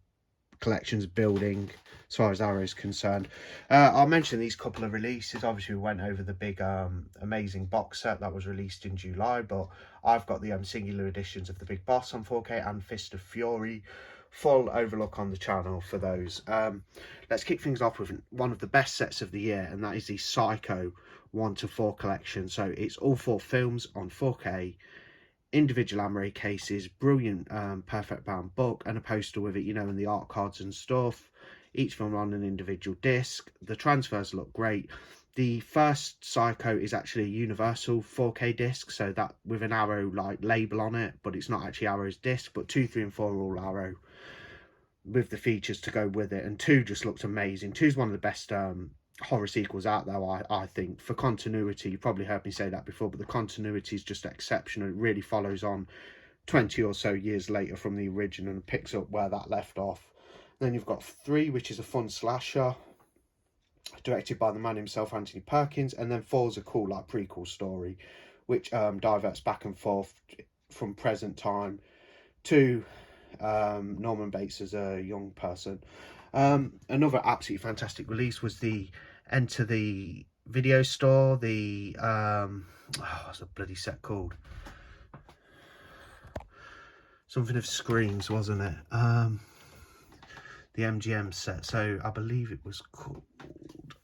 collections building as far as Arrow is concerned. I'll mention these couple of releases. Obviously we went over the big amazing box set that was released in July, but I've got the singular editions of The Big Boss on 4K and Fist of Fury. Full overlook on the channel for those. Let's kick things off with one of the best sets of the year, and that is the Psycho 1 to 4 collection. So it's all 4 films on 4K, individual Amaray cases, brilliant perfect bound book, and a poster with it, you know, and the art cards and stuff. Each film on an individual disc. The transfers look great. The first Psycho is actually a universal 4K disc, so that with an Arrow like label on it, but it's not actually Arrow's disc. But 2, 3 and 4 are all Arrow. with the features to go with it. And 2 just looked amazing. 2's one of the best horror sequels out there, I think. For continuity, you probably heard me say that before, but the continuity is just exceptional. It really follows on 20 or so years later from the original and picks up where that left off. Then you've got 3, which is a fun slasher, directed by the man himself, Anthony Perkins. And then 4's a cool like prequel story, which diverts back and forth from present time to Norman Bates as a young person. Another absolutely fantastic release was the Enter the Video Store, the what's the bloody set called? Something of Screams, wasn't it? The MGM set. So I believe it was called,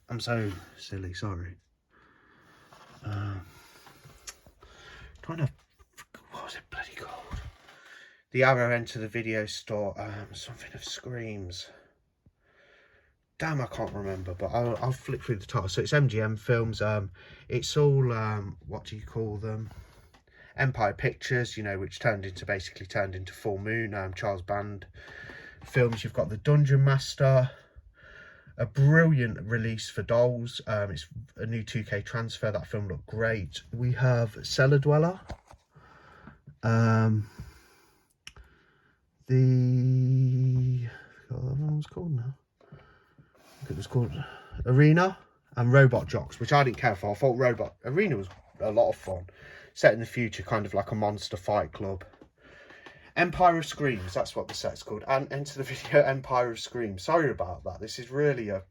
I'm so silly, sorry. Trying to, what was it bloody called? The Arrow Enter the Video Store, something of Screams. Damn, I can't remember, but I'll flick through the title. So it's MGM films. It's all, what do you call them? Empire Pictures, you know, which basically turned into Full Moon, Charles Band films. You've got The Dungeon Master, a brilliant release for dolls. It's a new 2K transfer. That film looked great. We have Cellar Dweller. What that one's called now. I think it was called Arena, and Robot Jocks, which I didn't care for. I thought Arena was a lot of fun, set in the future, kind of like a monster fight club. Empire of Screams, that's what the set's called, and Enter the Video Empire of Screams. Sorry about that. This is really a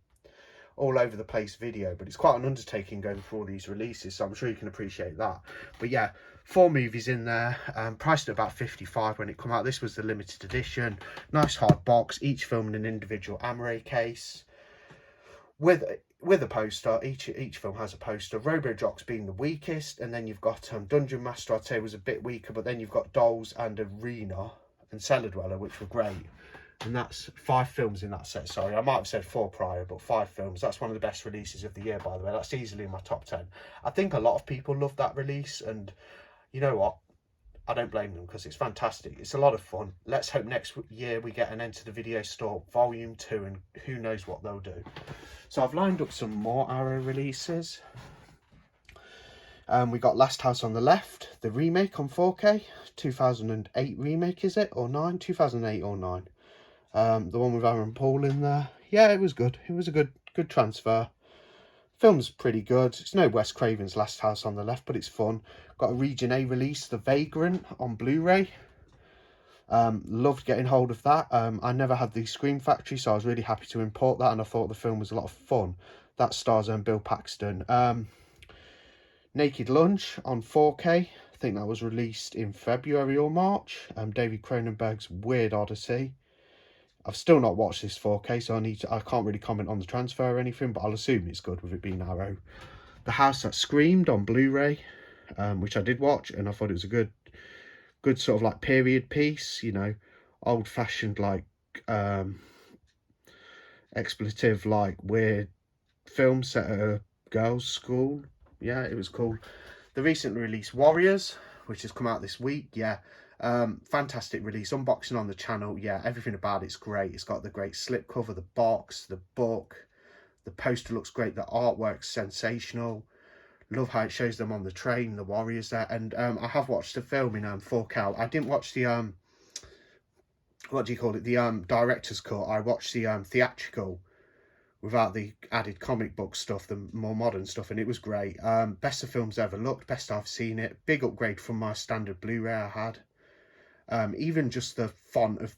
all over the place video, but it's quite an undertaking going through all these releases, so I'm sure you can appreciate that. But yeah, 4 movies in there, priced at about $55 when it came out. This was the limited edition, nice hard box, each film in an individual Amaray case with a poster. Each film has a poster. Robo Jocks being the weakest, and then you've got Dungeon Master, I'd say, was a bit weaker, but then you've got Dolls and Arena and Cellar Dweller, which were great. And that's 5 films in that set. Sorry, I might have said 4 prior, but 5 films. That's one of the best releases of the year, by the way. That's easily in my top 10. I think a lot of people love that release, and you know what? I don't blame them, because it's fantastic. It's a lot of fun. Let's hope next year we get an Enter the Video Store Volume 2, and who knows what they'll do. So I've lined up some more Arrow releases. We got Last House on the Left, the remake on 4K. 2008 remake, is it? Or 9? 2008 or 9. The one with Aaron Paul in there. Yeah, it was good. It was a good transfer. Film's pretty good. It's no Wes Craven's Last House on the Left, but it's fun. Got a Region A release, The Vagrant, on Blu Ray. Loved getting hold of that. I never had the Scream Factory, so I was really happy to import that, and I thought the film was a lot of fun. That stars Bill Paxton. Naked Lunch on 4K. I think that was released in February or March. David Cronenberg's Weird Odyssey. I've still not watched this 4K, so I can't really comment on the transfer or anything, but I'll assume it's good with it being Arrow. The House That Screamed on Blu Ray, which I did watch, and I thought it was a good sort of like period piece, you know, old fashioned, like expletive, like weird film set at a girls' school. Yeah, it was cool. The recently released Warriors, which has come out this week. Yeah, fantastic release. Unboxing on the channel. Yeah, everything about it's great. It's got the great slipcover, the box, the book, the poster looks great, the artwork's sensational. Love how it shows them on the train, the Warriors there. And I have watched the film in 4K. I didn't watch the what do you call it, the director's cut. I watched the theatrical without the added comic book stuff, the more modern stuff, and it was great. Best of films ever looked, best I've seen it. Big upgrade from my standard Blu-ray I had. Even just the font of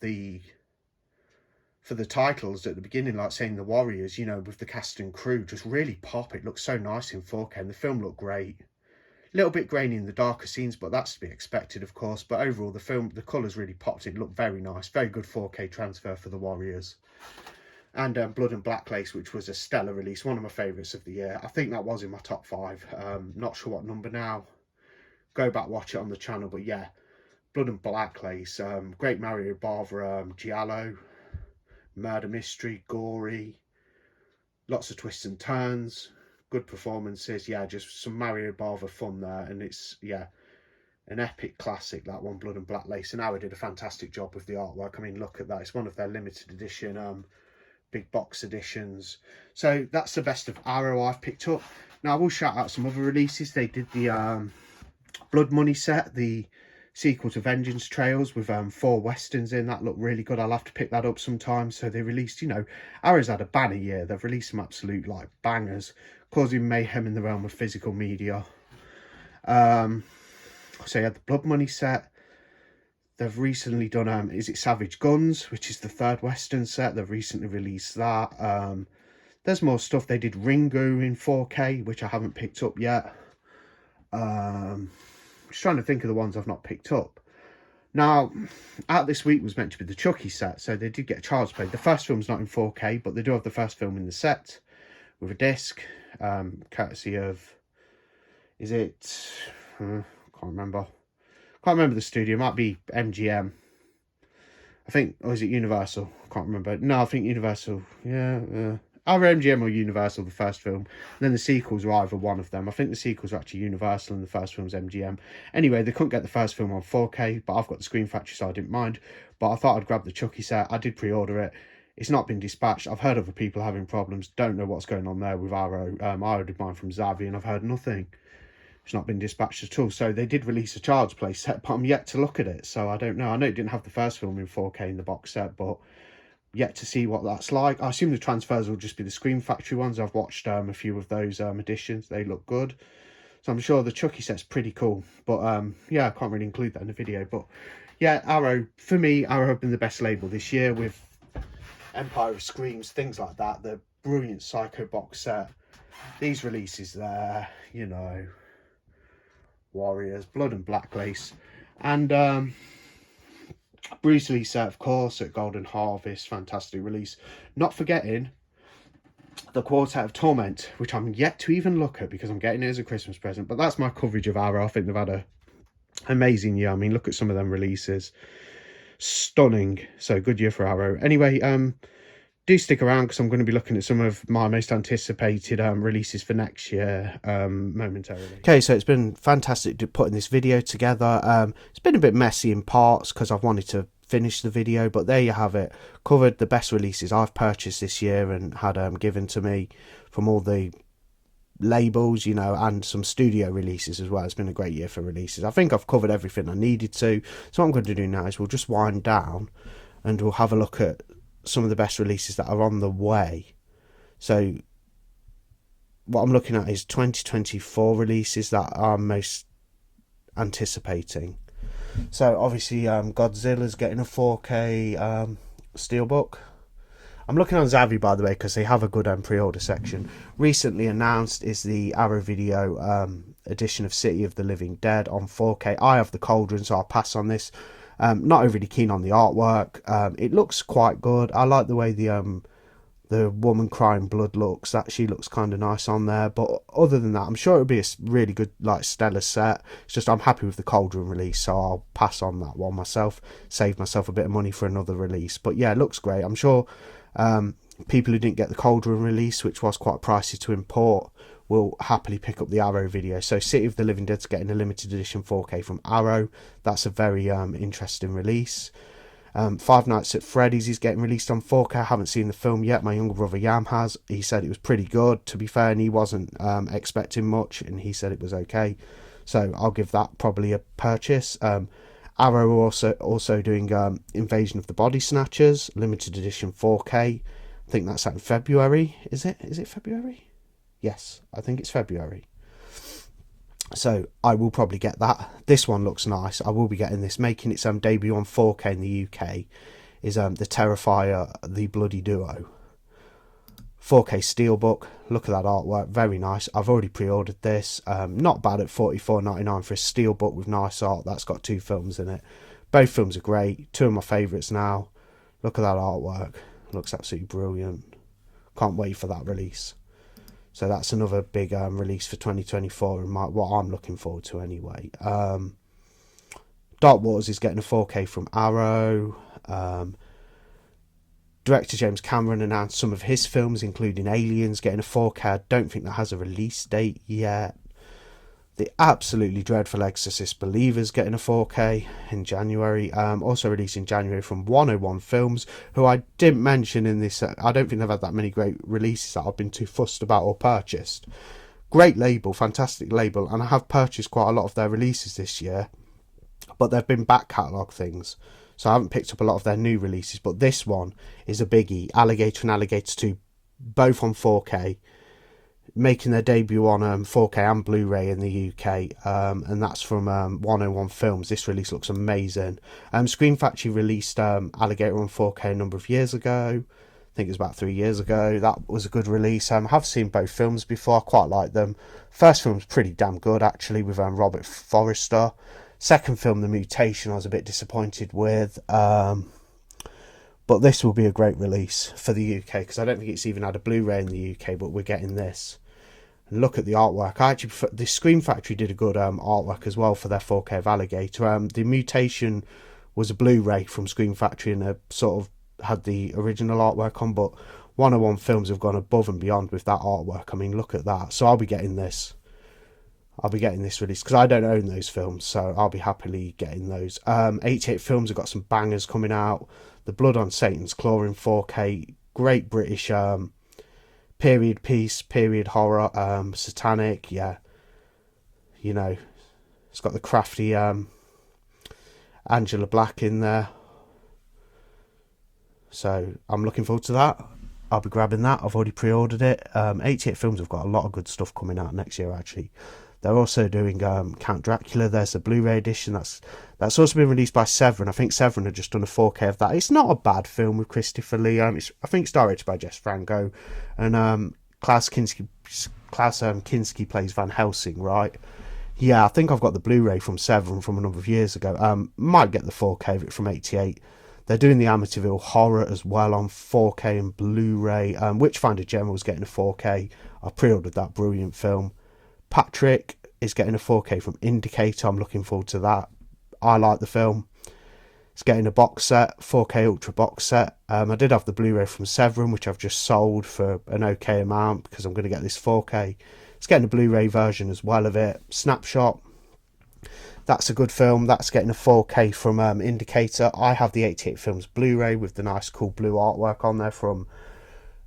for the titles at the beginning, like saying the Warriors, you know, with the cast and crew, just really pop. It looks so nice in 4K, and the film looked great. A little bit grainy in the darker scenes, but that's to be expected, of course. But overall, the film, the colours really popped. It looked very nice. Very good 4K transfer for the Warriors. And Blood and Black Lace, which was a stellar release, one of my favourites of the year. I think that was in my top 5. Not sure what number now. Go back, watch it on the channel. But yeah, Blood and Black Lace, great Mario Bava, giallo, murder mystery, gory, lots of twists and turns, good performances. Yeah, just some Mario Bava fun there, and it's, yeah, an epic classic, that one, Blood and Black Lace, and Arrow did a fantastic job with the artwork. I mean, look at that, it's one of their limited edition big box editions. So that's the best of Arrow I've picked up. Now I will shout out some other releases. They did the Blood Money set, the sequel to Vengeance Trails with 4 westerns in. That looked really good. I'll have to pick that up sometime. So they released, you know, Arrow's had a banner year. They've released some absolute like bangers, causing mayhem in the realm of physical media. So you had the Blood Money set. They've recently done is it Savage Guns, which is the 3rd western set. They've recently released that. There's more stuff. They did Ringu in 4K, which I haven't picked up yet. Just trying to think of the ones I've not picked up. Now, out this week was meant to be the Chucky set, so they did get a Child's Play. The first film's not in 4K, but they do have the first film in the set with a disc, courtesy of, is it, can't remember the studio. It might be MGM, I think, or is it Universal? I can't remember. No, I think Universal. Yeah, either MGM or Universal, the first film. And then the sequels were either one of them. I think the sequels are actually Universal and the first film's MGM. Anyway, they couldn't get the first film on 4K, but I've got the Screen Factory, so I didn't mind. But I thought I'd grab the Chucky set. I did pre-order it. It's not been dispatched. I've heard other people having problems. Don't know what's going on there with Arrow. I ordered mine from Zavi and I've heard nothing. It's not been dispatched at all. So they did release a Child's Play set, but I'm yet to look at it. So I don't know. I know it didn't have the first film in 4K in the box set, but yet to see what that's like. I assume the transfers will just be the Screen Factory ones. I've watched a few of those editions. They look good. So I'm sure the Chucky set's pretty cool. But yeah, I can't really include that in the video. But yeah, Arrow, for me, Arrow have been the best label this year with Empire of Screams, things like that. The brilliant Psycho box set. These releases there, you know, Warriors, Blood and Black Lace, and Bruce Lee set, of course, at Golden Harvest, fantastic release. Not forgetting the Quartet of Torment, which I'm yet to even look at because I'm getting it as a Christmas present. But that's my coverage of Arrow. I think they've had a amazing year. I mean, look at some of them releases, stunning. So good year for Arrow. Anyway, do stick around because I'm going to be looking at some of my most anticipated releases for next year momentarily. Okay, so it's been fantastic putting this video together. It's been a bit messy in parts because I've wanted to finish the video, but there you have it. Covered the best releases I've purchased this year and had given to me from all the labels, you know, and some studio releases as well. It's been a great year for releases. I think I've covered everything I needed to. So what I'm going to do now is we'll just wind down and we'll have a look at some of the best releases that are on the way. So what I'm looking at is 2024 releases that I'm most anticipating. So obviously Godzilla's getting a 4K steelbook. I'm looking on Zavi, by the way, because they have a good pre-order section. Recently announced is the Arrow Video edition of City of the Living Dead on 4K. I have the Cauldron, so I'll pass on this. Not overly keen on the artwork. It looks quite good. I like the way the woman crying blood looks. That she looks kind of nice on there. But other than that, I'm sure it'll be a really good, like, stellar set. It's just I'm happy with the Cauldron release, so I'll pass on that one myself. Save myself a bit of money for another release. But yeah, it looks great. I'm sure people who didn't get the Cauldron release, which was quite pricey to import, will happily pick up the Arrow video. So City of the Living Dead's getting a limited edition 4K from Arrow. That's a very interesting release. Five Nights at Freddy's is getting released on 4K. I haven't seen the film yet. My younger brother Yam has. He said it was pretty good, to be fair, and he wasn't expecting much, and he said it was okay. So I'll give that probably a purchase. Arrow are also doing Invasion of the Body Snatchers, limited edition 4K. I think that's out in February. Is it? Is it February? Yes, I think it's February. So I will probably get that. This one looks nice. I will be getting this. Making its debut on 4K in the UK is the Terrifier, the Bloody Duo. 4K steelbook. Look at that artwork. Very nice. I've already pre-ordered this. Not bad at $44.99 for a steelbook with nice art. That's got 2 films in it. Both films are great. 2 of my favourites now. Look at that artwork. Looks absolutely brilliant. Can't wait for that release. So that's another big release for 2024 and what I'm looking forward to anyway. Dark Waters is getting a 4K from Arrow. Director James Cameron announced some of his films, including Aliens, getting a 4K. I don't think that has a release date yet. The absolutely dreadful Exorcist Believers getting a 4K in January. Also released in January from 101 Films, who I didn't mention in this. I don't think they've had that many great releases that I've been too fussed about or purchased. Great label, fantastic label, and I have purchased quite a lot of their releases this year, but they've been back catalogue things, so I haven't picked up a lot of their new releases. But this one is a biggie. Alligator and Alligator 2, both on 4K, making their debut on 4K and Blu Ray in the UK, and that's from 101 Films. This release looks amazing. Screen Factory released Alligator on 4K a number of years ago. I think it was about 3 years ago. That was a good release. I have seen both films before. I quite like them. First film's pretty damn good, actually, with Robert Forrester. Second film, The Mutation, I was a bit disappointed with. But this will be a great release for the UK, because I don't think it's even had a Blu-ray in the UK, but we're getting this. And look at the artwork. I actually prefer, the Screen Factory did a good artwork as well for their 4K of Alligator. The Mutation was a Blu-ray from Screen Factory, and sort of had the original artwork on, but 101 Films have gone above and beyond with that artwork. I mean, look at that. So I'll be getting this. I'll be getting this release because I don't own those films, so I'll be happily getting those. 88 Films have got some bangers coming out. The Blood on Satan's Claw in 4K, great British period piece, period horror, satanic, yeah. You know, it's got the crafty Angela Black in there. So I'm looking forward to that. I'll be grabbing that. I've already pre-ordered it. 88 Films have got a lot of good stuff coming out next year, actually. They're also doing Count Dracula. There's the Blu-ray edition. That's also been released by Severin. I think Severin had just done a 4K of that. It's not a bad film with Christopher Lee. I think it's directed by Jess Franco. And Klaus Kinski plays Van Helsing, right? Yeah, I think I've got the Blu-ray from Severin from a number of years ago. Might get the 4K of it from 88. They're doing the Amityville Horror as well on 4K and Blu-ray. Witchfinder General's getting a 4K. I pre-ordered that brilliant film. Patrick is getting a 4K from Indicator. I'm looking forward to that. I like the film. It's getting a box set, 4K Ultra box set. I did have the Blu-ray from Severin, which I've just sold for an okay amount because I'm going to get this 4K. It's getting a Blu-ray version as well of it. Snapshot. That's a good film. That's getting a 4K from Indicator. I have the 88 Films Blu-ray with the nice cool blue artwork on there from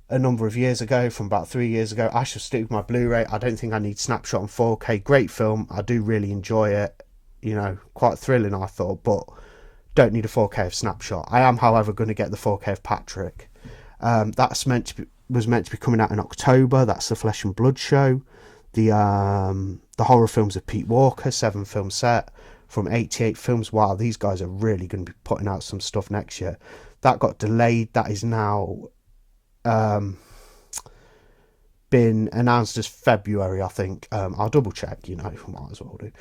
a number of years ago, from about 3 years ago. I shall stick with my Blu-ray. I don't think I need Snapshot on 4K. Great film. I do really enjoy it. You know, quite thrilling, I thought, but don't need a 4K of Snapshot. I am, however, going to get the 4K of Patrick. That's was meant to be coming out in October. That's the Flesh and Blood show. The horror films of Pete Walker, 7-film set from 88 Films. Wow, these guys are really going to be putting out some stuff next year. That got delayed. That is now been announced as February, I think. I'll double check, you know, might as well do.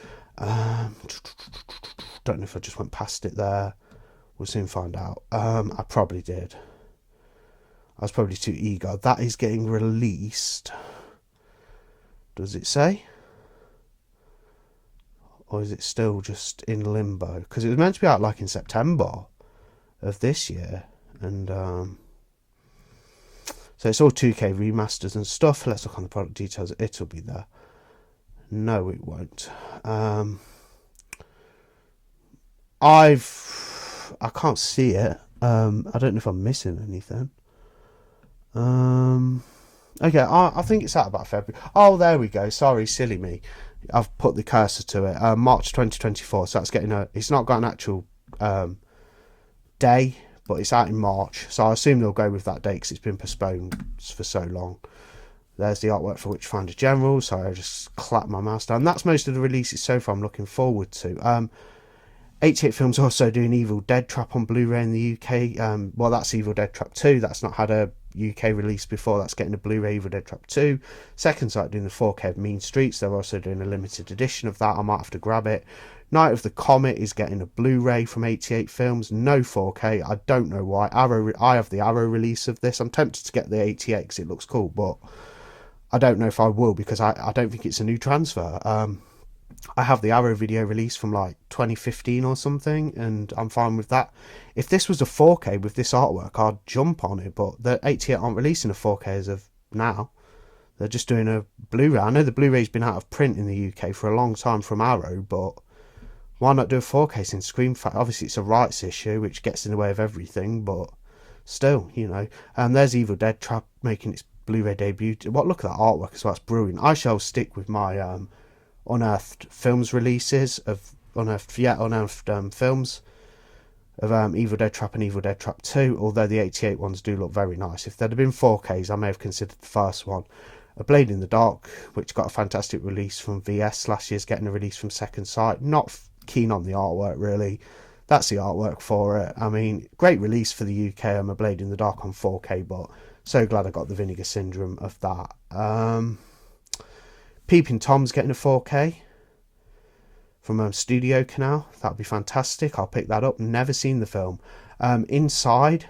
Don't know if I just went past it there. We'll soon find out. I probably did. I was probably too eager. That is getting released. Does it say? Or is it still just in limbo? Because it was meant to be out like in September of this year. And so it's all 2K remasters and stuff. Let's look on the product details. It'll be there. No, it won't. I can't see it. I don't know if I'm missing anything. Okay, I think it's out about February. Oh, there we go. Sorry, silly me. I've put the cursor to it. March 2024. So that's getting it's not got an actual day, but it's out in March. So I assume they'll go with that date because it's been postponed for so long. There's the artwork for Witchfinder General. Sorry, I just clapped my mouse down. That's most of the releases so far I'm looking forward to. 88 Films also doing Evil Dead Trap on Blu-ray in the UK. Well, that's Evil Dead Trap 2. That's not had a UK release before. That's getting a Blu-ray Evil Dead Trap 2. Second Sight doing the 4K of Mean Streets. They're also doing a limited edition of that. I might have to grab it. Night of the Comet is getting a Blu-ray from 88 Films. No 4K. I don't know why. I have the Arrow release of this. I'm tempted to get the 88 because it looks cool, but I don't know if I will because I don't think it's a new transfer. I have the Arrow video release from like 2015 or something, and I'm fine with that. If this was a 4K with this artwork, I'd jump on it, but the 88 aren't releasing a 4K as of now. they're just doing a Blu-ray. I know the Blu-ray's been out of print in the UK for a long time from Arrow, but why not do a 4K in Screen Factory? Obviously, it's a rights issue, which gets in the way of everything, but still, you know. There's Evil Dead Trap making its Blu-ray debut. Look at that artwork as well, it's brilliant. I shall stick with my Unearthed Films releases of Unearthed films of Evil Dead Trap and Evil Dead Trap 2, although the 88 ones do look very nice. If there'd have been 4Ks, I may have considered the first one. A Blade in the Dark, which got a fantastic release from VS last year's getting a release from Second Sight. Not keen on the artwork, really. That's the artwork for it. I mean, great release for the UK. I'm A Blade in the Dark on 4K, but so glad I got the Vinegar Syndrome of that. Peeping Tom's getting a 4K from Studio Canal. That'd be fantastic. I'll pick that up. Never seen the film. Inside,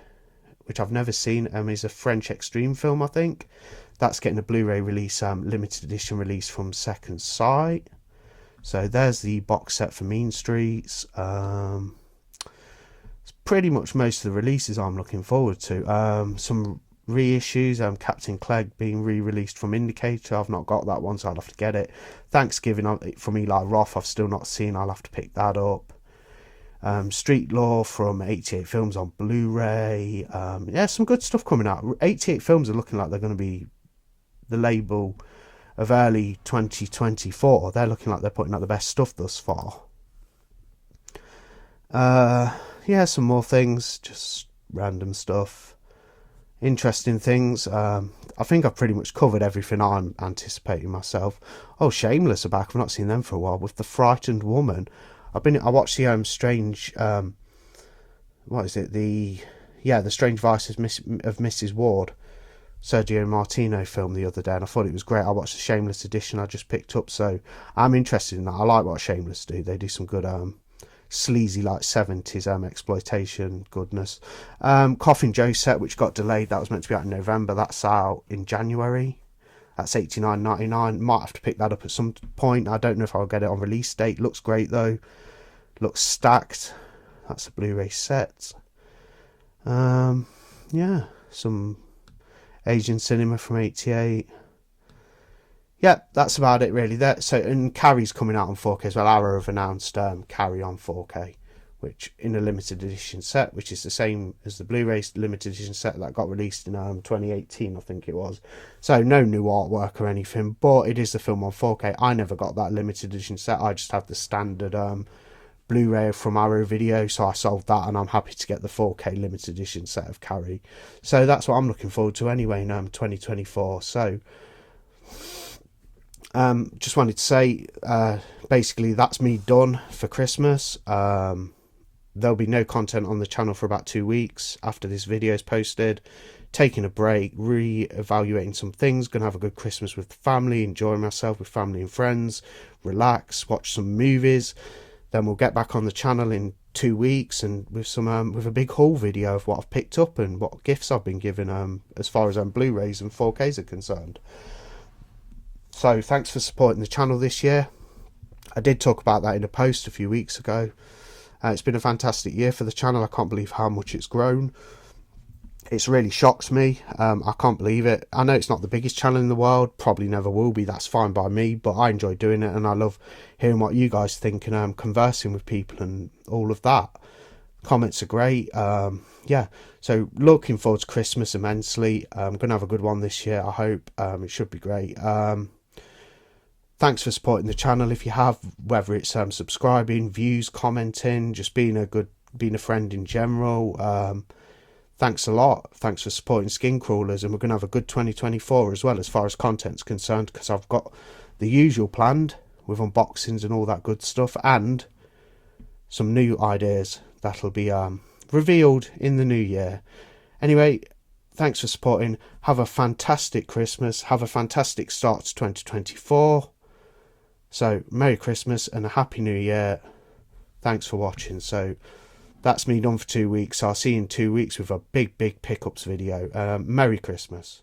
which I've never seen, is a French extreme film, I think. That's getting a Blu-ray release, limited edition release from Second Sight. So there's the box set for Mean Streets. It's pretty much most of the releases I'm looking forward to. Some reissues, Captain Clegg being re-released from Indicator. I've not got that one, so I'll have to get it. Thanksgiving from Eli Roth, I've still not seen. I'll have to pick that up. Street Law from 88 Films on Blu-ray. Yeah, some good stuff coming out. 88 Films are looking like they're going to be the label of early 2024. They're looking like they're putting out the best stuff thus far. Yeah, some more things, just random stuff, interesting things. I think I've pretty much covered everything I'm anticipating myself. Oh, Shameless are back. I've not seen them for a while with The Frightened Woman. I watched the Strange, what is it? The Strange Vices of Mrs. Ward, Sergio Martino film the other day, and I thought it was great. I watched the Shameless edition I just picked up, so I'm interested in that. I like what Shameless do. They do some good sleazy like 70s exploitation goodness. Coffin Joe set, which got delayed, that was meant to be out in November, that's out in January. That's $89.99. Might have to pick that up at some point. I don't know if I'll get it on release date. Looks great though. Looks stacked. That's a Blu-ray set. Yeah, some Asian cinema from 88. Yeah, that's about it really. And Carrie's coming out on 4K as well. Arrow have announced Carrie on 4K, which in a limited edition set, which is the same as the Blu-ray limited edition set that got released in 2018, I think it was. So no new artwork or anything, but it is the film on 4K. I never got that limited edition set. I just have the standard Blu-ray from Arrow Video, so I sold that, and I'm happy to get the 4K limited edition set of Carrie. So that's what I'm looking forward to anyway in 2024. So just wanted to say, basically that's me done for Christmas. There'll be no content on the channel for about 2 weeks after this video is posted. Taking a break, re-evaluating some things, gonna have a good Christmas with the family, enjoy myself with family and friends, relax, watch some movies. Then we'll get back on the channel in 2 weeks and with some with a big haul video of what I've picked up and what gifts I've been given as far as Blu-rays and 4Ks are concerned. So thanks for supporting the channel this year. I did talk about that in a post a few weeks ago. It's been a fantastic year for the channel. I can't believe how much it's grown. It's really shocked me. I can't believe it. I know it's not the biggest channel in the world, probably never will be, that's fine by me, but I enjoy doing it and I love hearing what you guys think and conversing with people and all of that. Comments are great. Yeah, so looking forward to Christmas immensely. I'm going to have a good one this year, I hope. It should be great. Thanks for supporting the channel if you have, whether it's subscribing, views, commenting, just being a friend in general. Thanks a lot. Thanks for supporting Skincrawlers, and we're going to have a good 2024 as well as far as content's concerned, because I've got the usual planned with unboxings and all that good stuff, and some new ideas that'll be revealed in the new year. Anyway, thanks for supporting. Have a fantastic Christmas. Have a fantastic start to 2024. So, Merry Christmas and a Happy New Year. Thanks for watching. So, that's me done for 2 weeks. I'll see you in 2 weeks with a big pickups video. Merry Christmas.